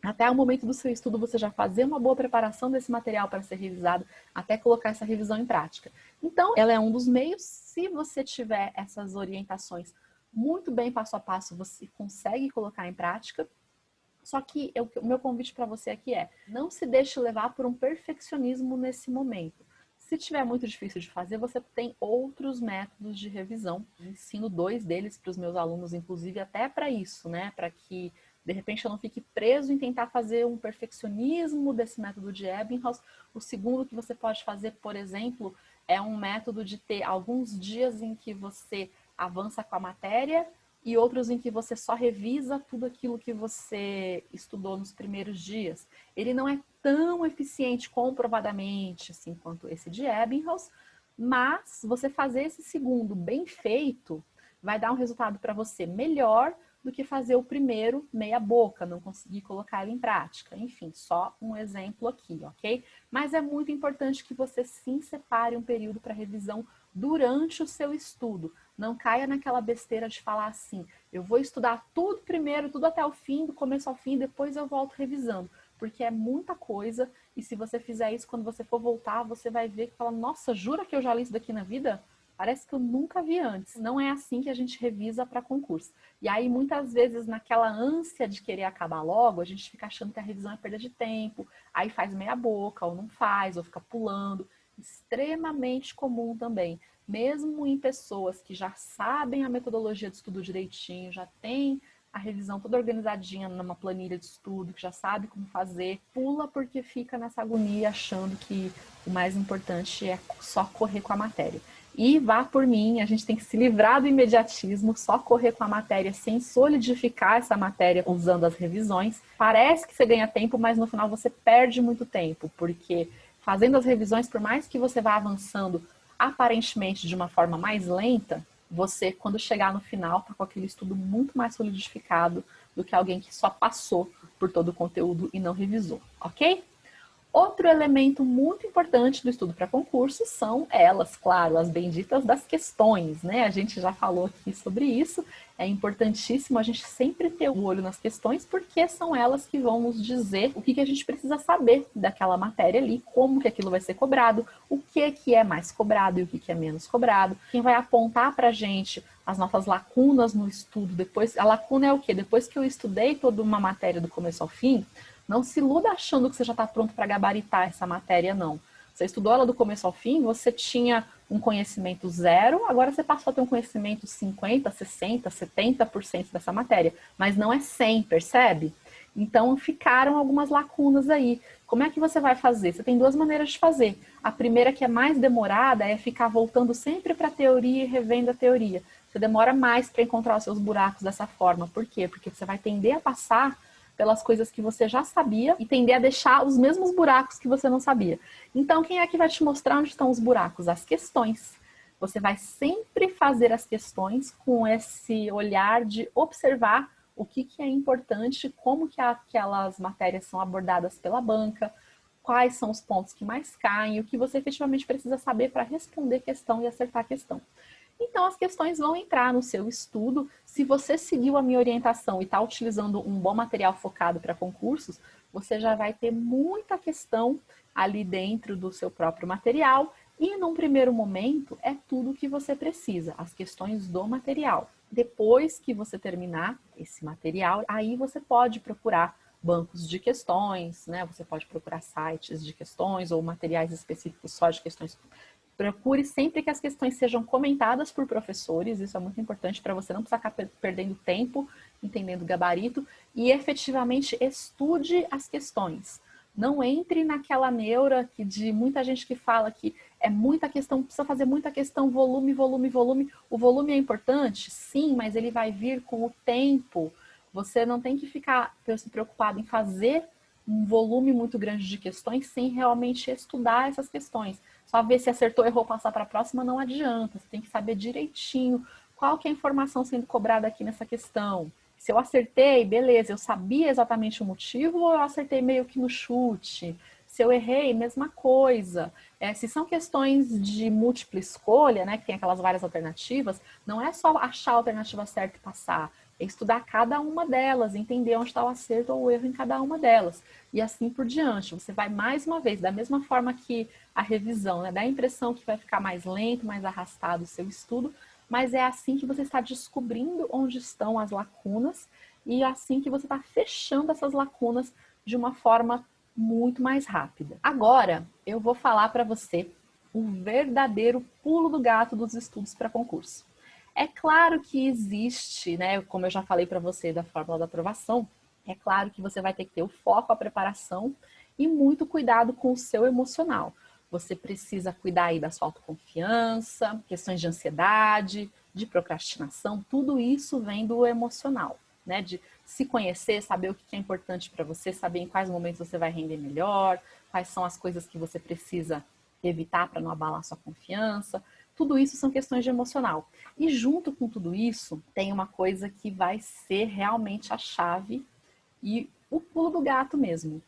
até o momento do seu estudo, você já fazer uma boa preparação desse material para ser revisado, até colocar essa revisão em prática. Então, ela é um dos meios. Se você tiver essas orientações muito bem passo a passo, você consegue colocar em prática. Só que o meu convite para você aqui é: não se deixe levar por um perfeccionismo nesse momento. Se tiver muito difícil de fazer, você tem outros métodos de revisão. Eu ensino 2 deles para os meus alunos, inclusive até para isso, né? Para que de repente eu não fique preso em tentar fazer um perfeccionismo desse método de Ebbinghaus. O segundo que você pode fazer, por exemplo, é um método de ter alguns dias em que você avança com a matéria e outros em que você só revisa tudo aquilo que você estudou nos primeiros dias. Ele não é tão eficiente comprovadamente assim quanto esse de Ebbinghaus, mas você fazer esse segundo bem feito vai dar um resultado para você melhor do que fazer o primeiro meia boca, não conseguir colocar ele em prática. Enfim, só um exemplo aqui, ok? Mas é muito importante que você sim separe um período para revisão durante o seu estudo. Não caia naquela besteira de falar assim: eu vou estudar tudo primeiro, tudo até o fim, do começo ao fim, depois eu volto revisando. Porque é muita coisa, e se você fizer isso, quando você for voltar, você vai ver que fala: nossa, jura que eu já li isso daqui na vida? Parece que eu nunca vi antes. Não é assim que a gente revisa para concurso. E aí, muitas vezes, naquela ânsia de querer acabar logo, a gente fica achando que a revisão é perda de tempo, aí faz meia boca, ou não faz, ou fica pulando. Extremamente comum também. Mesmo em pessoas que já sabem a metodologia de estudo direitinho, já tem a revisão toda organizadinha numa planilha de estudo, que já sabe como fazer, pula porque fica nessa agonia achando que o mais importante é só correr com a matéria. E vá por mim, a gente tem que se livrar do imediatismo, só correr com a matéria sem solidificar essa matéria usando as revisões. Parece que você ganha tempo, mas no final você perde muito tempo, porque fazendo as revisões, por mais que você vá avançando aparentemente de uma forma mais lenta, você, quando chegar no final, está com aquele estudo muito mais solidificado do que alguém que só passou por todo o conteúdo e não revisou, ok? Outro elemento muito importante do estudo para concurso são elas, claro, as benditas das questões, né? A gente já falou aqui sobre isso. É importantíssimo a gente sempre ter o olho nas questões, porque são elas que vão nos dizer o que a gente precisa saber daquela matéria ali, como que aquilo vai ser cobrado, o que é mais cobrado e o que é menos cobrado. Quem vai apontar para a gente as nossas lacunas no estudo, depois, a lacuna é o quê? Depois que eu estudei toda uma matéria do começo ao fim, não se iluda achando que você já está pronto para gabaritar essa matéria, não. Você estudou ela do começo ao fim, você tinha um conhecimento zero, agora você passou a ter um conhecimento 50%, 60%, 70% dessa matéria, mas não é 100%, percebe? Então ficaram algumas lacunas aí. Como é que você vai fazer? Você tem duas maneiras de fazer. A primeira, que é mais demorada, é ficar voltando sempre para a teoria e revendo a teoria. Você demora mais para encontrar os seus buracos dessa forma. Por quê? Porque você vai tender a passar pelas coisas que você já sabia e tender a deixar os mesmos buracos que você não sabia. Então, quem é que vai te mostrar onde estão os buracos? As questões. Você vai sempre fazer as questões com esse olhar de observar o que é importante, como que aquelas matérias são abordadas pela banca, quais são os pontos que mais caem, o que você efetivamente precisa saber para responder questão e acertar a questão. Então, as questões vão entrar no seu estudo. Se você seguiu a minha orientação e está utilizando um bom material focado para concursos, você já vai ter muita questão ali dentro do seu próprio material. E, num primeiro momento, é tudo o que você precisa, as questões do material. Depois que você terminar esse material, aí você pode procurar bancos de questões, né? Você pode procurar sites de questões ou materiais específicos só de questões. Procure sempre que as questões sejam comentadas por professores, isso é muito importante para você não precisar ficar perdendo tempo entendendo o gabarito, e efetivamente estude as questões. Não entre naquela neura de muita gente que fala que é muita questão, precisa fazer muita questão, volume, volume, volume. O volume é importante? Sim, mas ele vai vir com o tempo. Você não tem que ficar se preocupado em fazer um volume muito grande de questões sem realmente estudar essas questões. Só ver se acertou, errou, passar para a próxima não adianta. Você tem que saber direitinho qual que é a informação sendo cobrada aqui nessa questão. Se eu acertei, beleza, eu sabia exatamente o motivo ou eu acertei meio que no chute? Se eu errei, mesma coisa. Se são questões de múltipla escolha, né, que tem aquelas várias alternativas, não é só achar a alternativa certa e passar. É estudar cada uma delas, entender onde está o acerto ou o erro em cada uma delas. E assim por diante. Você vai mais uma vez, da mesma forma que a revisão, né, dá a impressão que vai ficar mais lento, mais arrastado o seu estudo, mas é assim que você está descobrindo onde estão as lacunas e é assim que você está fechando essas lacunas de uma forma muito mais rápida. Agora, eu vou falar para você o verdadeiro pulo do gato dos estudos para concurso. É claro que existe, né, como eu já falei para você da fórmula da aprovação, é claro que você vai ter que ter o foco, a preparação e muito cuidado com o seu emocional. Você precisa cuidar aí da sua autoconfiança, questões de ansiedade, de procrastinação, tudo isso vem do emocional, né? De se conhecer, saber o que é importante para você, saber em quais momentos você vai render melhor, quais são as coisas que você precisa evitar para não abalar sua confiança. Tudo isso são questões de emocional. E junto com tudo isso, tem uma coisa que vai ser realmente a chave e o pulo do gato mesmo,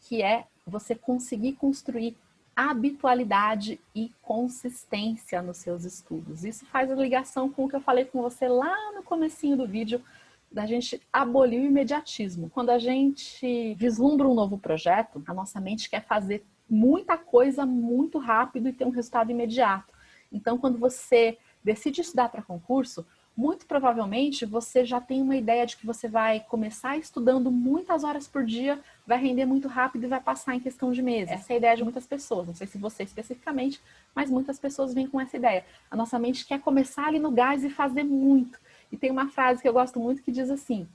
que é você conseguir construir habitualidade e consistência nos seus estudos. Isso faz a ligação com o que eu falei com você lá no comecinho do vídeo, da gente abolir o imediatismo. Quando a gente vislumbra um novo projeto, a nossa mente quer fazer muita coisa muito rápido e ter um resultado imediato. Então, quando você decide estudar para concurso, muito provavelmente você já tem uma ideia de que você vai começar estudando muitas horas por dia, vai render muito rápido e vai passar em questão de meses. Essa é a ideia de muitas pessoas, não sei se você especificamente, mas muitas pessoas vêm com essa ideia. A nossa mente quer começar ali no gás e fazer muito. E tem uma frase que eu gosto muito que diz assim: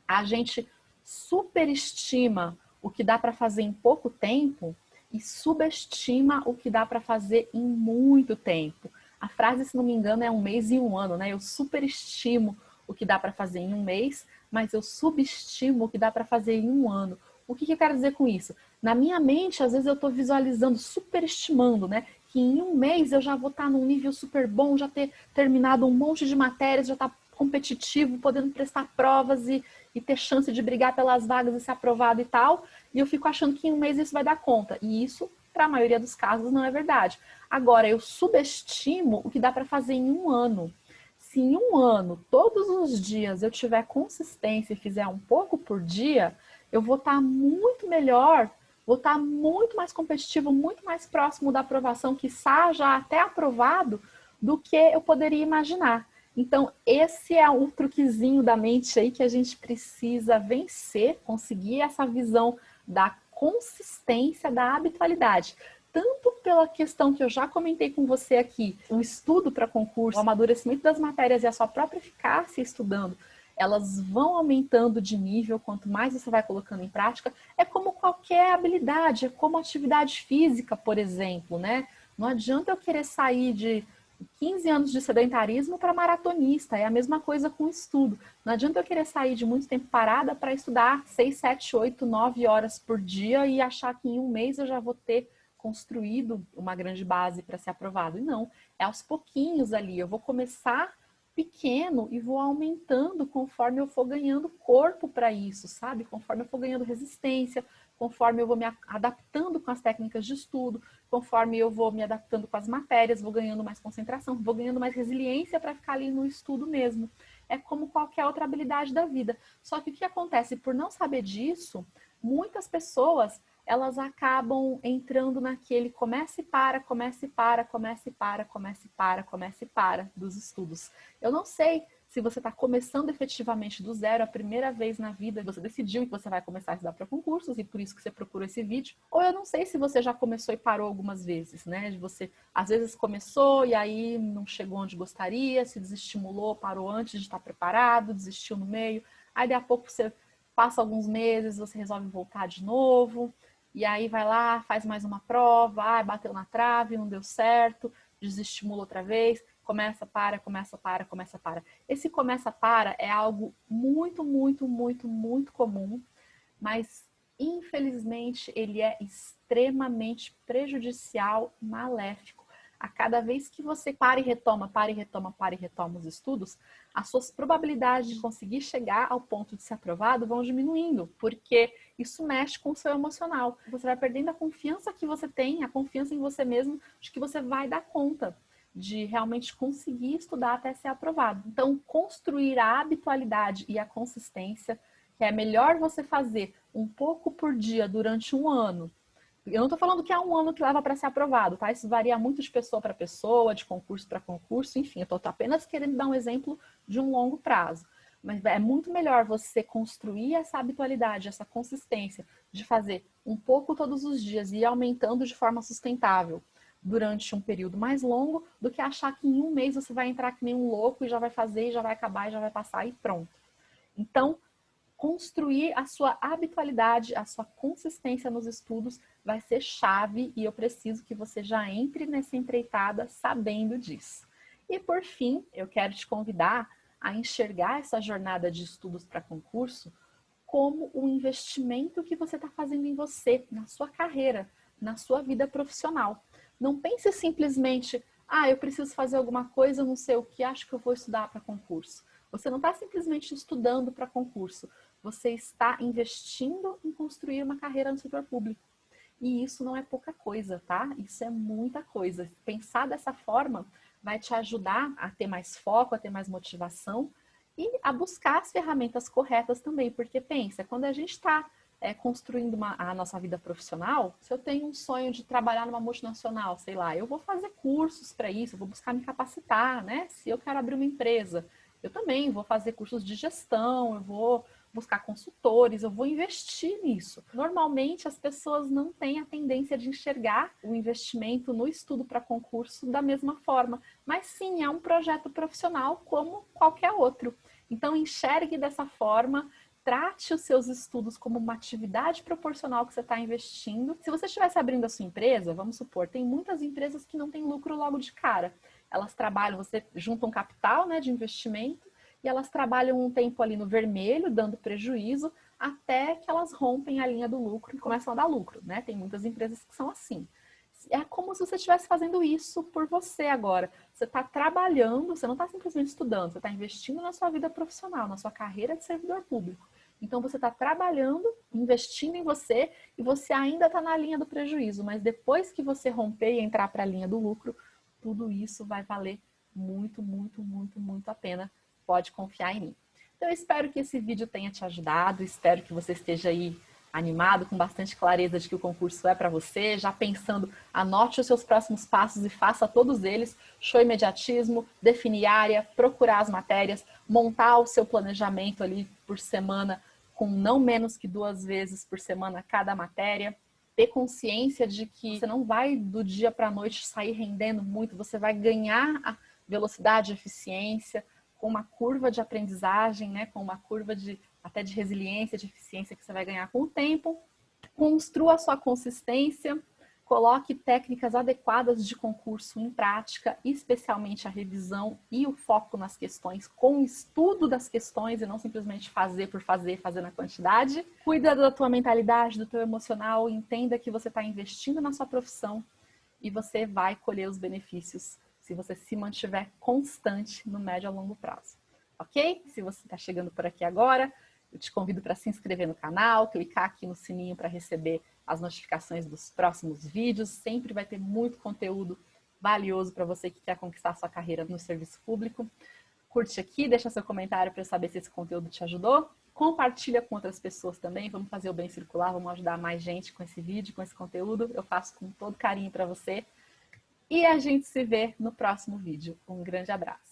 a gente superestima o que dá para fazer em pouco tempo e subestima o que dá para fazer em muito tempo. A frase, se não me engano, é 1 mês e 1 ano, né? Eu superestimo o que dá para fazer em 1 mês, mas eu subestimo o que dá para fazer em 1 ano. O que eu quero dizer com isso? Na minha mente, às vezes eu estou visualizando, superestimando, né? Que em 1 mês eu já vou estar num nível super bom, já ter terminado um monte de matérias, já estar competitivo, podendo prestar provas e ter chance de brigar pelas vagas e ser aprovado e tal. e eu fico achando que em um mês isso vai dar conta. E isso, para a maioria dos casos, não é verdade. Agora, eu subestimo o que dá para fazer em um ano. Se em um ano, todos os dias, eu tiver consistência e fizer um pouco por dia, eu vou estar muito melhor, vou estar muito mais competitivo, muito mais próximo da aprovação, quiçá já até aprovado, do que eu poderia imaginar. Então, esse é um truquezinho da mente aí que a gente precisa vencer, conseguir essa visão da consistência, da habitualidade. Tanto pela questão que eu já comentei com você aqui, o estudo para concurso, o amadurecimento das matérias e a sua própria eficácia estudando, elas vão aumentando de nível quanto mais você vai colocando em prática. É como qualquer habilidade, é como atividade física, por exemplo, né? Não adianta eu querer sair de 15 anos de sedentarismo para maratonista, é a mesma coisa com estudo. Não adianta eu querer sair de muito tempo parada para estudar 6, 7, 8, 9 horas por dia e achar que em um mês eu já vou ter construído uma grande base para ser aprovado. E não, é aos pouquinhos ali, eu vou começar pequeno e vou aumentando conforme eu for ganhando corpo para isso, sabe? Conforme eu for ganhando resistência, conforme eu vou me adaptando com as técnicas de estudo, conforme eu vou me adaptando com as matérias, vou ganhando mais concentração, vou ganhando mais resiliência para ficar ali no estudo mesmo. É como qualquer outra habilidade da vida. Só que o que acontece? Por não saber disso, muitas pessoas elas acabam entrando naquele comece e para, comece e para, comece e para, comece e para, comece e para dos estudos. Eu não sei se você está começando efetivamente do zero, a primeira vez na vida, você decidiu que você vai começar a estudar para concursos e por isso que você procurou esse vídeo, ou eu não sei se você já começou e parou algumas vezes, né? Você às vezes começou e aí não chegou onde gostaria, se desestimulou, parou antes de estar preparado, desistiu no meio, aí daqui a pouco você passa alguns meses, você resolve voltar de novo, e aí vai lá, faz mais uma prova, bateu na trave, não deu certo, desestimula outra vez, começa, para, começa, para, começa, para. Esse começa, para é algo muito, muito, muito, muito comum, mas infelizmente ele é extremamente prejudicial, maléfico. A cada vez que você para e retoma, para e retoma, para e retoma os estudos, as suas probabilidades de conseguir chegar ao ponto de ser aprovado vão diminuindo, porque isso mexe com o seu emocional. Você vai perdendo a confiança que você tem, a confiança em você mesmo, de que você vai dar conta de realmente conseguir estudar até ser aprovado. Então, construir a habitualidade e a consistência, que é melhor você fazer um pouco por dia durante um ano. Eu não estou falando que é um ano que leva para ser aprovado, tá? Isso varia muito de pessoa para pessoa, de concurso para concurso, enfim, eu estou apenas querendo dar um exemplo de um longo prazo. Mas é muito melhor você construir essa habitualidade, essa consistência de fazer um pouco todos os dias e ir aumentando de forma sustentável durante um período mais longo, do que achar que em um mês você vai entrar que nem um louco e já vai fazer, e já vai acabar, e já vai passar e pronto. Então, construir a sua habitualidade, a sua consistência nos estudos vai ser chave e eu preciso que você já entre nessa empreitada sabendo disso. E por fim, eu quero te convidar a enxergar essa jornada de estudos para concurso como um investimento que você está fazendo em você, na sua carreira, na sua vida profissional. Não pense simplesmente, eu preciso fazer alguma coisa, eu não sei o que, acho que eu vou estudar para concurso. Você não está simplesmente estudando para concurso, você está investindo em construir uma carreira no setor público. E isso não é pouca coisa, tá? Isso é muita coisa. Pensar dessa forma vai te ajudar a ter mais foco, a ter mais motivação e a buscar as ferramentas corretas também. Porque pensa, quando a gente está construindo a nossa vida profissional, se eu tenho um sonho de trabalhar numa multinacional, sei lá, eu vou fazer cursos para isso, eu vou buscar me capacitar, né? Se eu quero abrir uma empresa, eu também vou fazer cursos de gestão, eu vou buscar consultores, eu vou investir nisso. Normalmente as pessoas não têm a tendência de enxergar o investimento no estudo para concurso da mesma forma, mas sim, é um projeto profissional como qualquer outro. Então enxergue dessa forma, trate os seus estudos como uma atividade proporcional que você está investindo. Se você estivesse abrindo a sua empresa, vamos supor, tem muitas empresas que não têm lucro logo de cara. Elas trabalham, você junta um capital, né, de investimento, e elas trabalham um tempo ali no vermelho, dando prejuízo, até que elas rompem a linha do lucro e começam a dar lucro, né? Tem muitas empresas que são assim. É como se você estivesse fazendo isso por você agora. Você está trabalhando, você não está simplesmente estudando, você está investindo na sua vida profissional, na sua carreira de servidor público. Então você está trabalhando, investindo em você e você ainda está na linha do prejuízo, mas depois que você romper e entrar para a linha do lucro, tudo isso vai valer muito, muito, muito, muito a pena. Pode confiar em mim. Então eu espero que esse vídeo tenha te ajudado, espero que você esteja aí animado, com bastante clareza de que o concurso é para você, já pensando, anote os seus próximos passos e faça todos eles, show imediatismo, definir área, procurar as matérias, montar o seu planejamento ali por semana, com não menos que 2 vezes por semana cada matéria, ter consciência de que você não vai do dia para a noite sair rendendo muito, você vai ganhar a velocidade e eficiência, com uma curva de aprendizagem, né, com uma curva até de resiliência, de eficiência que você vai ganhar com o tempo. Construa a sua consistência, coloque técnicas adequadas de concurso em prática, especialmente a revisão e o foco nas questões, com o estudo das questões e não simplesmente fazer por fazer, fazer na quantidade. Cuida da tua mentalidade, do teu emocional, entenda que você está investindo na sua profissão e você vai colher os benefícios se você se mantiver constante no médio a longo prazo, ok? Se você está chegando por aqui agora, eu te convido para se inscrever no canal, clicar aqui no sininho para receber as notificações dos próximos vídeos. Sempre vai ter muito conteúdo valioso para você que quer conquistar sua carreira no serviço público. Curte aqui, deixa seu comentário para eu saber se esse conteúdo te ajudou. Compartilha com outras pessoas também, vamos fazer o bem circular, vamos ajudar mais gente com esse vídeo, com esse conteúdo. Eu faço com todo carinho para você. E a gente se vê no próximo vídeo. Um grande abraço.